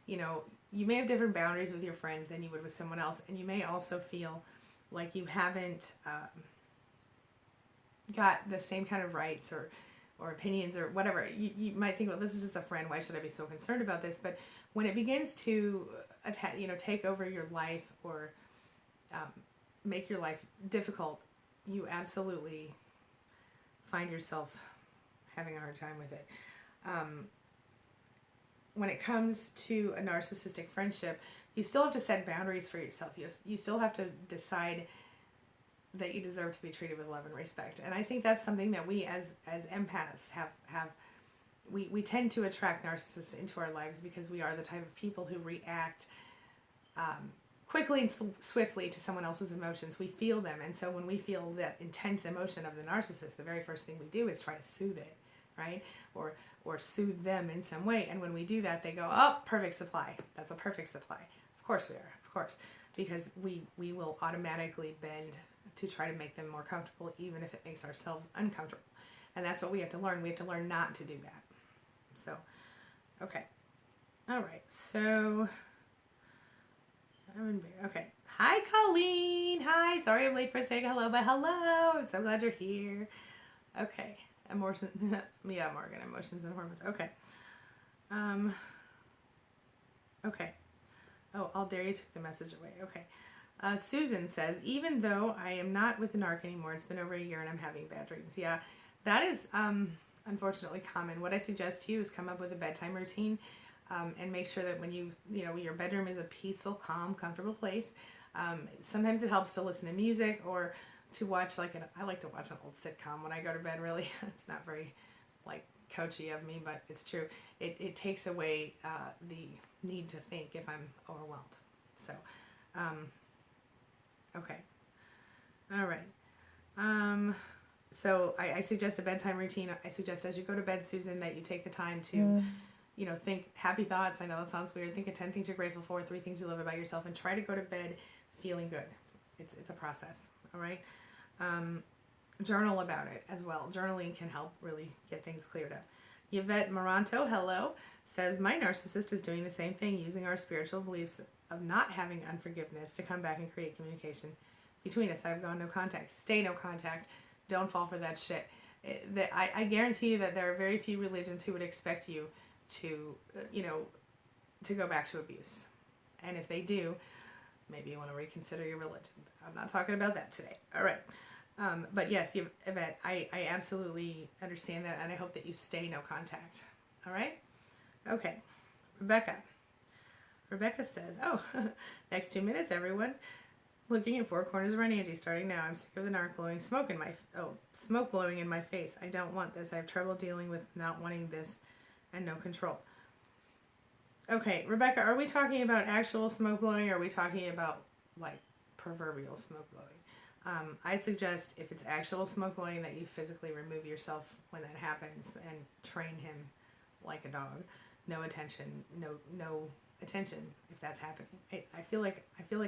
you may have different boundaries with your friends than you would with someone else, and you may also feel like you haven't got the same kind of rights or or opinions or whatever. You might think, well, this is just a friend. Why should I be so concerned about this? But when it begins to attack, take over your life or make your life difficult, you absolutely find yourself having a hard time with it. When it comes to a narcissistic friendship, you still have to set boundaries for yourself. You still have to decide that you deserve to be treated with love and respect. And I think that's something that we as empaths have we tend to attract narcissists into our lives because we are the type of people who react quickly and swiftly to someone else's emotions. We feel them. And so when we feel that intense emotion of the narcissist, the very first thing we do is try to soothe it, right? Or soothe them in some way. And when we do that, they go, oh, perfect supply. That's a perfect supply. Of course we are, of course. Because we will automatically bend to try to make them more comfortable, even if it makes ourselves uncomfortable. And that's what we have to learn. We have to learn not to do that. So, okay. All right. So, okay. Hi, Colleen. Hi. Sorry I'm late for saying hello, but hello. I'm so glad you're here. Okay. Emotion. Yeah, Morgan. Emotions and hormones. Okay. Okay. Oh, I'll dare you took the message away. Okay. Susan says, even though I am not with the narc anymore, it's been over a year and I'm having bad dreams. Yeah, that is unfortunately common. What I suggest to you is come up with a bedtime routine and make sure that when your bedroom is a peaceful, calm, comfortable place. Sometimes it helps to listen to music or to watch I like to watch an old sitcom when I go to bed, really. It's not very coachy of me, but it's true. It takes away the need to think if I'm overwhelmed. So, okay. All right. So I suggest a bedtime routine. I suggest as you go to bed, Susan, that you take the time to, think happy thoughts. I know that sounds weird. Think of 10 things you're grateful for, 3 things you love about yourself, and try to go to bed feeling good. It's a process. All right. Journal about it as well. Journaling can help really get things cleared up. Yvette Moranto, hello, says, my narcissist is doing the same thing, using our spiritual beliefs of not having unforgiveness to come back and create communication between us. I've gone no contact. Stay no contact. Don't fall for that shit. I guarantee you that there are very few religions who would expect you to, to go back to abuse. And if they do, maybe you want to reconsider your religion. I'm not talking about that today. All right. But yes, Yvette, I absolutely understand that, and I hope that you stay no contact. All right? Okay. Rebecca says, oh, next 2 minutes, everyone. Looking at Four Corners around Angie starting now. I'm sick of the narc blowing smoke blowing in my face. I don't want this. I have trouble dealing with not wanting this and no control. Okay, Rebecca, are we talking about actual smoke blowing, or are we talking about proverbial smoke blowing? I suggest if it's actual smoke blowing that you physically remove yourself when that happens and train him like a dog. No attention if that's happening. I feel like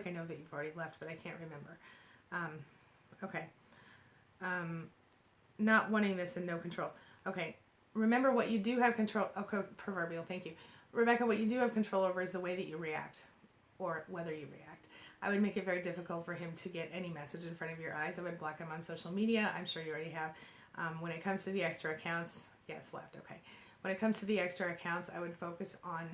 I know that you've already left, but I can't remember. Okay. Not wanting this and no control. Okay. Remember what you do have control. Okay, proverbial. Thank you, Rebecca. What you do have control over is the way that you react, or whether you react. I would make it very difficult for him to get any message in front of your eyes. I would block him on social media. I'm sure you already have. When it comes to the extra accounts, yes, left. Okay. When it comes to the extra accounts, I would focus on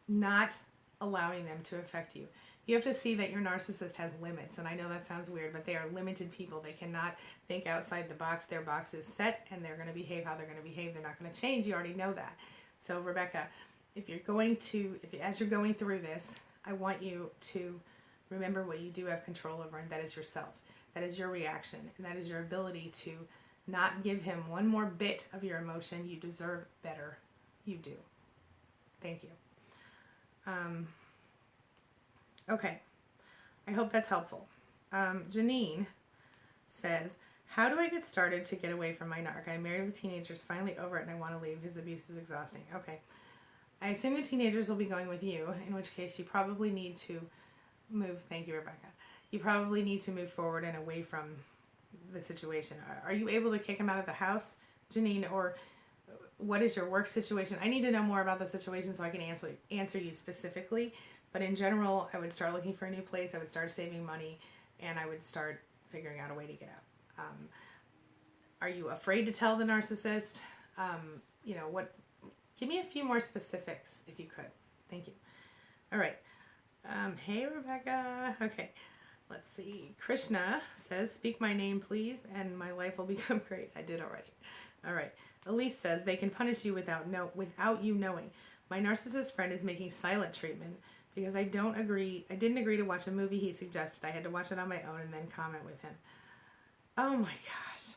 not allowing them to affect you. You have to see that your narcissist has limits, and I know that sounds weird, but they are limited people. They cannot think outside the box. Their box is set, and they're going to behave how they're going to behave. They're not going to change. You already know that. So, Rebecca, as you're going through this, I want you to remember what you do have control over, and that is yourself. That is your reaction, and that is your ability to not give him one more bit of your emotion. You deserve better. You do. Thank you. Okay. I hope that's helpful. Janine says, how do I get started to get away from my narc? I'm married with teenagers, finally over it, and I want to leave. His abuse is exhausting. Okay. I assume the teenagers will be going with you, in which case you probably need to move. Thank you, Rebecca. You probably need to move forward and away from the situation. Are you able to kick him out of the house, Janine, or what is your work situation? I need to know more about the situation so I can answer you specifically. But in general, I would start looking for a new place. I would start saving money, and I would start figuring out a way to get out. Are you afraid to tell the narcissist? You know, what, give me a few more specifics if you could. Thank you. All right. Hey, Rebecca. Okay. Let's see. Krishna says, speak my name, please, and my life will become great. I did already. All right. Elise says, they can punish you without you knowing. My narcissist friend is making silent treatment because I didn't agree to watch a movie he suggested. I had to watch it on my own and then comment with him. Oh my gosh.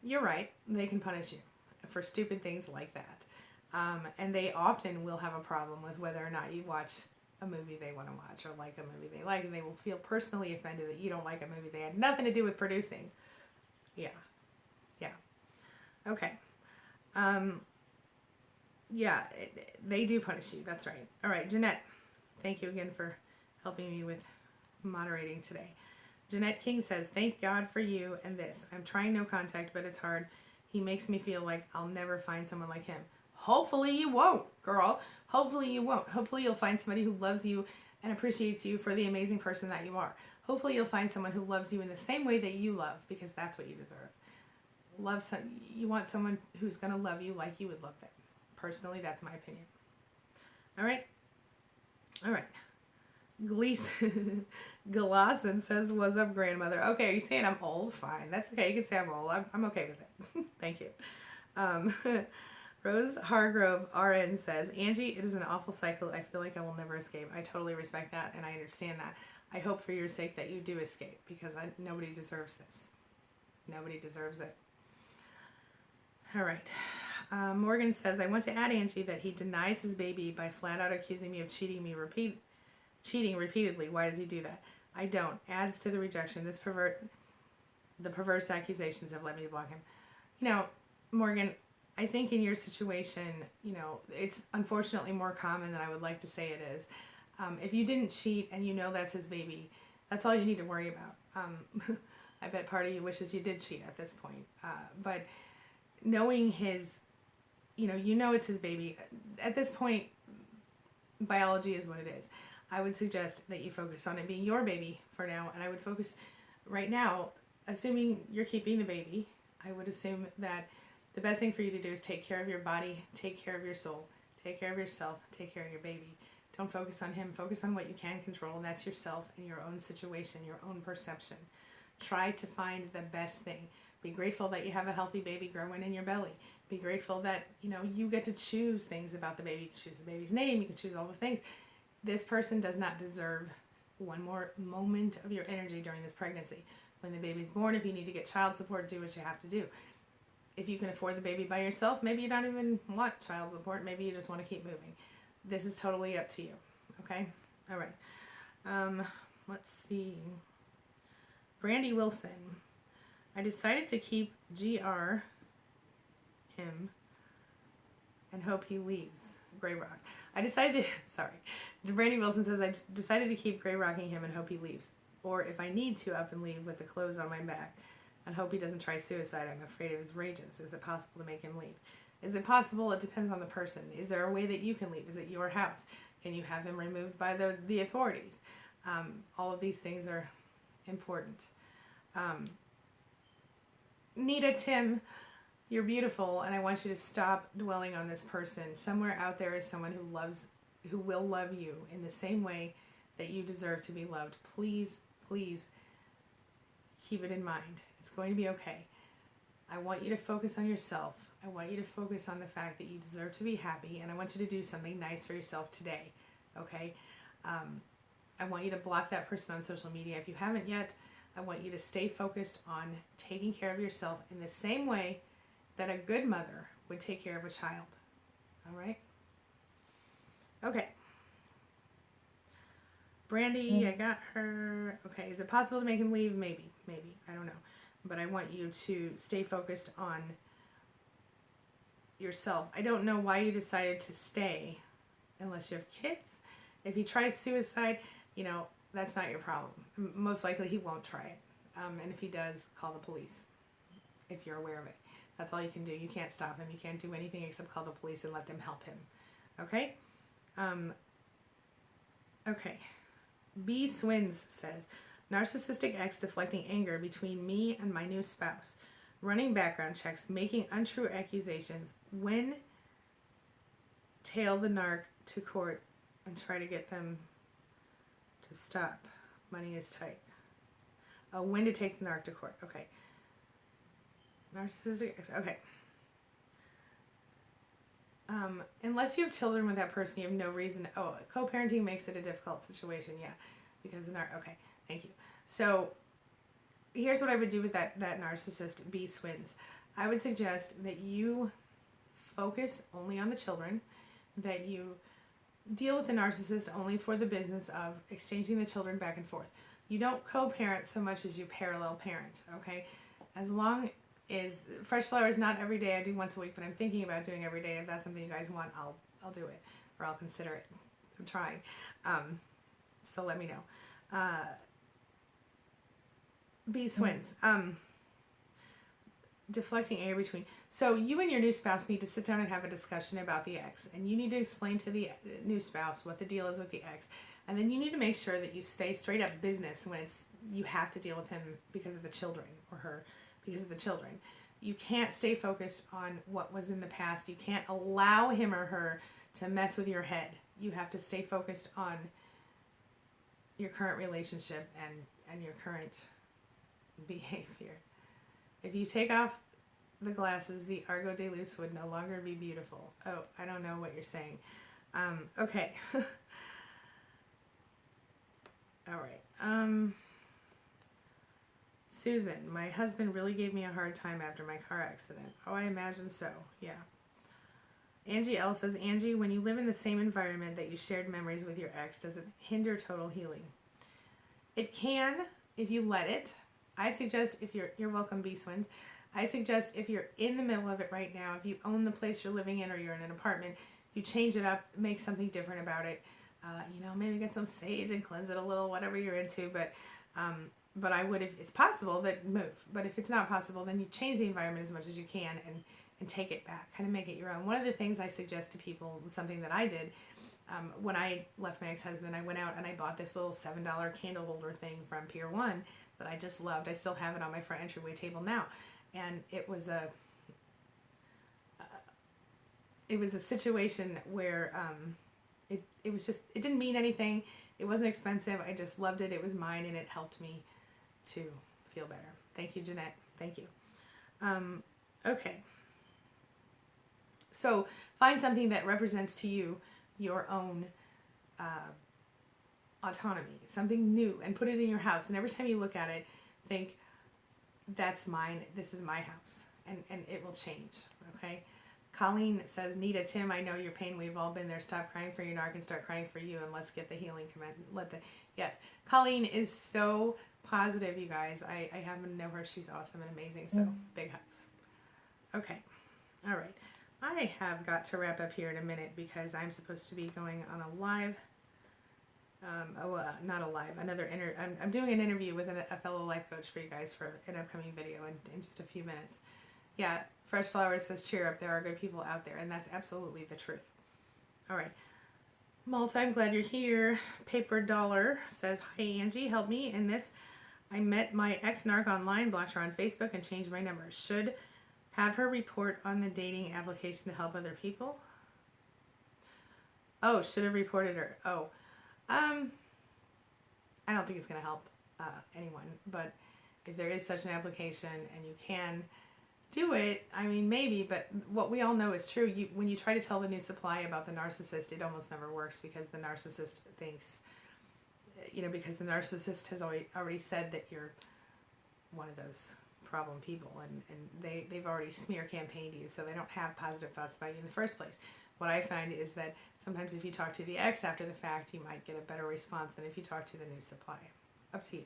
You're right. They can punish you for stupid things like that. And they often will have a problem with whether or not you watch a movie they want to watch or like a movie they like, and they will feel personally offended that you don't like a movie they had nothing to do with producing. Yeah. Okay. Yeah, they do punish you. That's right. All right, Jeanette, thank you again for helping me with moderating today. Jeanette King says, thank God for you and this. I'm trying no contact, but it's hard. He makes me feel like I'll never find someone like him. Hopefully you won't, girl. Hopefully you won't. Hopefully you'll find somebody who loves you and appreciates you for the amazing person that you are. Hopefully you'll find someone who loves you in the same way that you love, because that's what you deserve. You want someone who's going to love you like you would love them. Personally, that's my opinion. All right. Gleason says, what's up, grandmother? Okay, are you saying I'm old? Fine. That's okay. You can say I'm old. I'm okay with it. Thank you. Rose Hargrove RN says, Angie, it is an awful cycle. I feel like I will never escape. I totally respect that, and I understand that. I hope for your sake that you do escape, because nobody deserves this. Nobody deserves it. All right. Morgan says, I want to add Angie that he denies his baby by flat out accusing me of cheating repeatedly. Why does he do that? I don't. Adds to the rejection. The perverse accusations have led me to block him. You know, Morgan, I think in your situation, you know, it's unfortunately more common than I would like to say it is. If you didn't cheat and you know that's his baby, that's all you need to worry about. I bet part of you wishes you did cheat at this point. But knowing his, you know it's his baby. At this point, biology is what it is. I would suggest that you focus on it being your baby for now, and I would focus right now, assuming you're keeping the baby, I would assume that the best thing for you to do is take care of your body, take care of your soul, take care of yourself, take care of your baby. Don't focus on him. Focus on what you can control, and that's yourself and your own situation, your own perception. Try to find the best thing. Be grateful that you have a healthy baby growing in your belly. Be grateful that, you get to choose things about the baby. You can choose the baby's name. You can choose all the things. This person does not deserve one more moment of your energy during this pregnancy. When the baby's born, if you need to get child support, do what you have to do. If you can afford the baby by yourself, maybe you don't even want child support. Maybe you just want to keep moving. This is totally up to you. Okay? All right. Let's see. Brandy Wilson. I decided to keep him and hope he leaves. Gray Rock. Brandy Wilson says, I decided to keep gray rocking him and hope he leaves. Or if I need to, up and leave with the clothes on my back and hope he doesn't try suicide. I'm afraid of his rages. Is it possible to make him leave? Is it possible? It depends on the person. Is there a way that you can leave? Is it your house? Can you have him removed by the authorities? All of these things are important. Nita Tim, you're beautiful, and I want you to stop dwelling on this person. Somewhere out there is someone who will love you in the same way that you deserve to be loved. Please, please keep it in mind. It's going to be okay. I want you to focus on yourself. I want you to focus on the fact that you deserve to be happy, and I want you to do something nice for yourself today, okay? I want you to block that person on social media if you haven't yet. I want you to stay focused on taking care of yourself in the same way that a good mother would take care of a child. All right? Okay. Brandy, I got her. Okay, is it possible to make him leave? Maybe. I don't know. But I want you to stay focused on yourself. I don't know why you decided to stay unless you have kids. If he tries suicide, that's not your problem. Most likely he won't try it. And if he does, call the police if you're aware of it. That's all you can do. You can't stop him. You can't do anything except call the police and let them help him. Okay? Okay. B. Swins says, narcissistic ex deflecting anger between me and my new spouse. running background checks, making untrue accusations, when tail the narc to court and try to get them to stop. Money is tight. Oh, when to take the narc to court. Okay. Narcissistic. Okay. Unless you have children with that person, you have no reason. Oh, co-parenting makes it a difficult situation. Yeah, because the narc. Okay, thank you. So, here's what I would do with that narcissist B-swins. I would suggest that you focus only on the children, that you deal with the narcissist only for the business of exchanging the children back and forth. You don't co-parent so much as you parallel parent, okay? As long as fresh flowers, not every day, I do once a week, but I'm thinking about doing every day. If that's something you guys want, I'll do it, or I'll consider it. I'm trying. So let me know. B-swins. Deflecting anger between. So you and your new spouse need to sit down and have a discussion about the ex, and you need to explain to the new spouse what the deal is with the ex, and then you need to make sure that you stay straight up business when it's you have to deal with him because of the children, or her because of the children. You can't stay focused on what was in the past. You can't allow him or her to mess with your head. You have to stay focused on your current relationship and your current behavior. If you take off the glasses, the Argo de Luz would no longer be beautiful. Oh, I don't know what you're saying. Okay. All right. Susan, my husband really gave me a hard time after my car accident. Oh, I imagine so. Yeah. Angie L says, Angie, when you live in the same environment that you shared memories with your ex, does it hinder total healing? It can, if you let it. I suggest if you're welcome, B-swins. I suggest if you're in the middle of it right now, if you own the place you're living in or you're in an apartment, you change it up, make something different about it. Maybe get some sage and cleanse it a little, whatever you're into. But I would, if it's possible, that move. But if it's not possible, then you change the environment as much as you can and take it back, kind of make it your own. One of the things I suggest to people, something that I did, when I left my ex-husband, I went out and I bought this little $7 candle holder thing from Pier 1 that I just loved. I still have it on my front entryway table now. And it was a situation where it was just, it didn't mean anything. It wasn't expensive. I just loved it. It was mine, and it helped me to feel better. Thank you, Jeanette. Thank you. Okay. So find something that represents to you your own autonomy, something new, and put it in your house. And every time you look at it, think, that's mine. This is my house. And it will change. Okay. Colleen says, Nita, Tim, I know your pain. We've all been there. Stop crying for your narc and start crying for you, and let's get the healing command. Yes. Colleen is so positive, you guys. I happen to know her. She's awesome and amazing. So big hugs. Okay. All right. I have got to wrap up here in a minute because I'm supposed to be going on a live, not a live, I'm doing an interview with a fellow life coach for you guys for an upcoming video in just a few minutes. Yeah, Fresh Flowers says, cheer up, there are good people out there, and that's absolutely the truth. All right. Malta, I'm glad you're here. Paper Dollar says, hi, Angie, help me in this. I met my ex-narc online, blocked her on Facebook, and changed my number. Should have her report on the dating application to help other people? Oh, should have reported her. Oh. I don't think it's going to help anyone, but if there is such an application and you can do it, I mean, maybe, but what we all know is true. When you try to tell the new supply about the narcissist, it almost never works because the narcissist thinks, because the narcissist has already said that you're one of those problem people, and they've already smear campaigned you, so they don't have positive thoughts about you in the first place. What I find is that sometimes if you talk to the ex after the fact, you might get a better response than if you talk to the new supply. Up to you.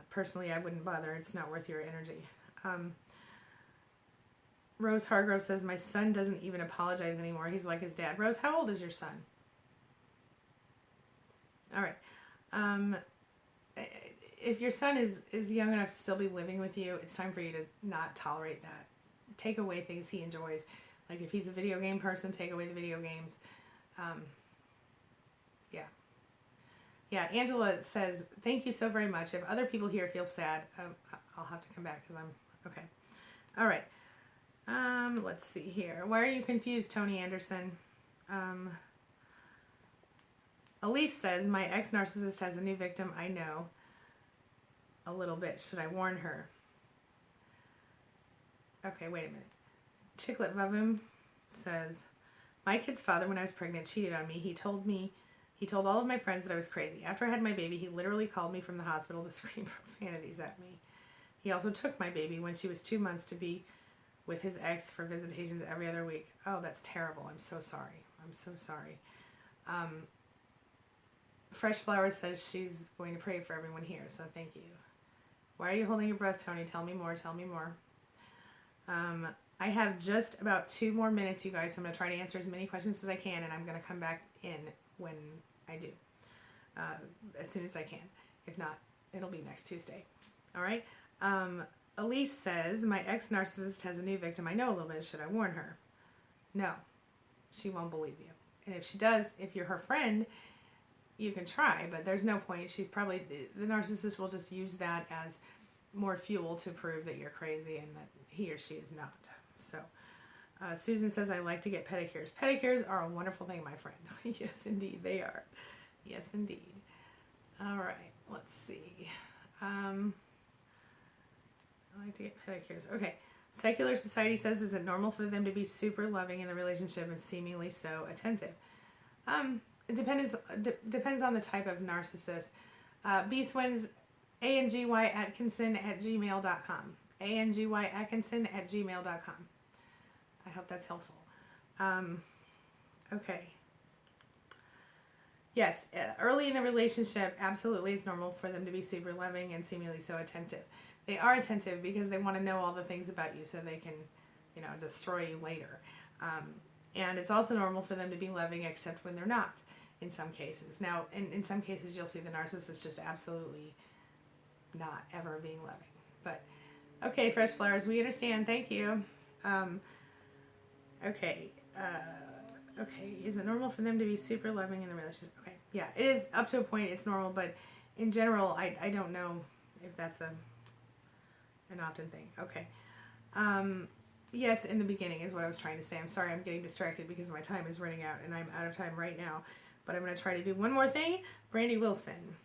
Personally, I wouldn't bother. It's not worth your energy. Rose Hargrove says, my son doesn't even apologize anymore. He's like his dad. Rose, how old is your son? All right. If your son is young enough to still be living with you, it's time for you to not tolerate that. Take away things he enjoys. Like if he's a video game person, take away the video games. Yeah, Angela says, thank you so very much. If other people here feel sad, I'll have to come back because I'm, okay. All right. Let's see here. Why are you confused, Tony Anderson? Elise says, my ex-narcissist has a new victim. I know a little bit. Should I warn her? Okay, wait a minute. Chiclet Vavum says, my kid's father, when I was pregnant, cheated on me. He told all of my friends that I was crazy. After I had my baby, he literally called me from the hospital to scream profanities at me. He also took my baby when she was 2 months to be with his ex for visitations every other week. Oh, that's terrible. I'm so sorry. I'm so sorry. Fresh Flower says she's going to pray for everyone here, so thank you. Why are you holding your breath, Tony? Tell me more. Tell me more. I have just about 2 more minutes, you guys, so I'm going to try to answer as many questions as I can, and I'm going to come back in when I do, as soon as I can. If not, it'll be next Tuesday. All right? Elise says, my ex-narcissist has a new victim. I know a little bit. Should I warn her? No. She won't believe you. And if she does, if you're her friend, you can try, but there's no point. She's probably, the narcissist will just use that as more fuel to prove that you're crazy and that he or she is not. So, Susan says, I like to get pedicures. Pedicures are a wonderful thing, my friend. Yes, indeed, they are. Yes, indeed. All right, let's see. I like to get pedicures. Okay. Secular Society says, is it normal for them to be super loving in the relationship and seemingly so attentive? It depends on the type of narcissist. B-Swins, Angy Atkinson at gmail.com. Angy Atkinson at gmail.com. I hope that's helpful. Okay. Yes, early in the relationship, absolutely it's normal for them to be super loving and seemingly so attentive. They are attentive because they want to know all the things about you so they can, destroy you later. And it's also normal for them to be loving except when they're not, in some cases. Now, in some cases, you'll see the narcissist just absolutely not ever being loving. But, okay, Fresh Flowers, we understand. Thank you. Okay. Okay, is it normal for them to be super loving in the relationship? Okay, yeah, it is up to a point. It's normal, but in general, I don't know if that's an often thing. Okay. Yes, in the beginning is what I was trying to say. I'm sorry, I'm getting distracted because my time is running out, and I'm out of time right now. But I'm going to try to do one more thing. Brandy Wilson.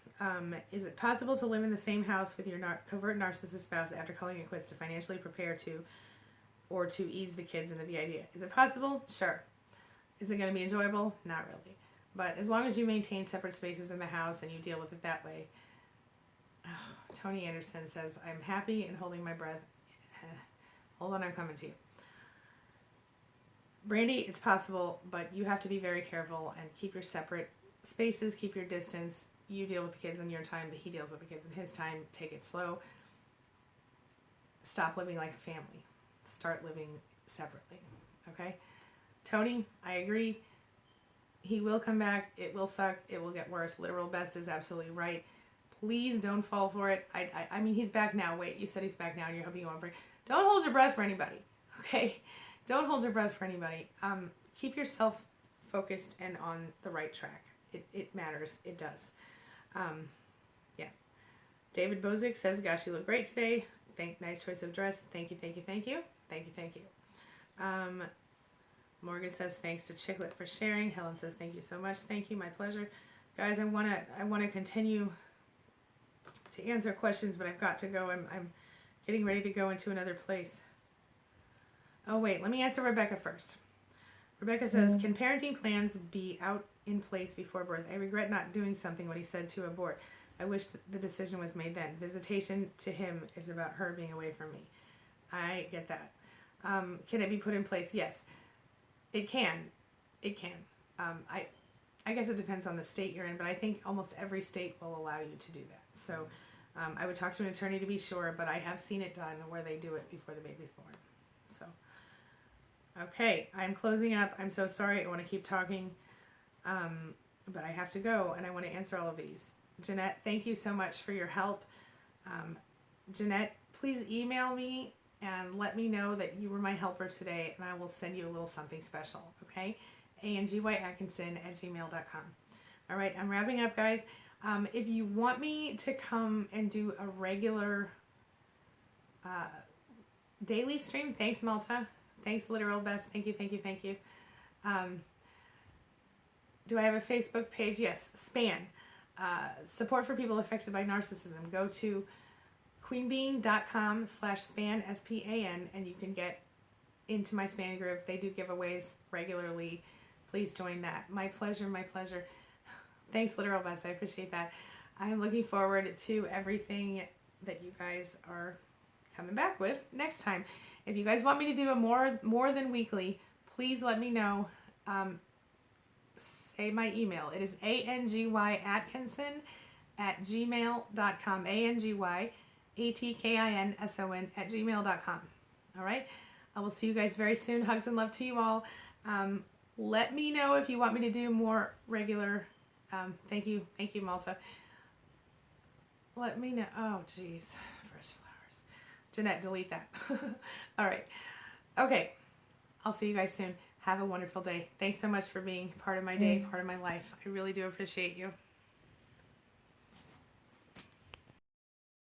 Is it possible to live in the same house with your covert narcissist spouse after calling it quits to financially prepare to or to ease the kids into the idea? Is it possible? Sure. Is it going to be enjoyable? Not really. But as long as you maintain separate spaces in the house and you deal with it that way. Oh, Tony Anderson says, I'm happy and holding my breath. Hold on, I'm coming to you. Brandy, it's possible, but you have to be very careful and keep your separate spaces, keep your distance. You deal with the kids in your time, but he deals with the kids in his time. Take it slow. Stop living like a family. Start living separately. Okay? Tony, I agree. He will come back. It will suck. It will get worse. Literal best is absolutely right. Please don't fall for it. I mean, he's back now. Wait, you said he's back now and you're hoping he won't break. Don't hold your breath for anybody. Okay? Don't hold your breath for anybody. Keep yourself focused and on the right track. It matters. It does. Yeah. David Bozick says, gosh, you look great today. Nice choice of dress. Thank you, thank you, thank you. Thank you, thank you. Morgan says, thanks to Chiclet for sharing. Helen says, thank you so much. Thank you, my pleasure. Guys, I wanna continue to answer questions, but I've got to go. I'm getting ready to go into another place. Oh, wait, let me answer Rebecca first. Rebecca says, can parenting plans be out in place before birth? I regret not doing something when he said to abort. I wish the decision was made then. Visitation to him is about her being away from me. I get that. Can it be put in place? Yes, it can. It can. I guess it depends on the state you're in, but I think almost every state will allow you to do that. So I would talk to an attorney to be sure, but I have seen it done where they do it before the baby's born. So, okay, I'm closing up. I'm so sorry. I want to keep talking, but I have to go, and I want to answer all of these. Jeanette, thank you so much for your help. Jeanette, please email me and let me know that you were my helper today, and I will send you a little something special, okay? ANGYAtkinson@gmail.com. All right, I'm wrapping up, guys. If you want me to come and do a regular daily stream. Thanks, Malta. Thanks, Literal Best. Thank you, thank you, thank you. Do I have a Facebook page? Yes. SPAN. Support for people affected by narcissism. Go to queenbeing.com/SPAN, SPAN, and you can get into my SPAN group. They do giveaways regularly. Please join that. My pleasure, my pleasure. Thanks, Literal Best. I appreciate that. I am looking forward to everything that you guys are coming back with next time. If you guys want me to do a more than weekly, please let me know. Say my email. It is angyyatkinson@gmail.com. angyyatkinson@gmail.com. All right. I will see you guys very soon. Hugs and love to you all. Let me know if you want me to do more regular. Thank you, Malta. Let me know. Oh, geez. Fresh flowers. Jeanette, delete that. All right. Okay. I'll see you guys soon. Have a wonderful day. Thanks so much for being part of my day, part of my life. I really do appreciate you.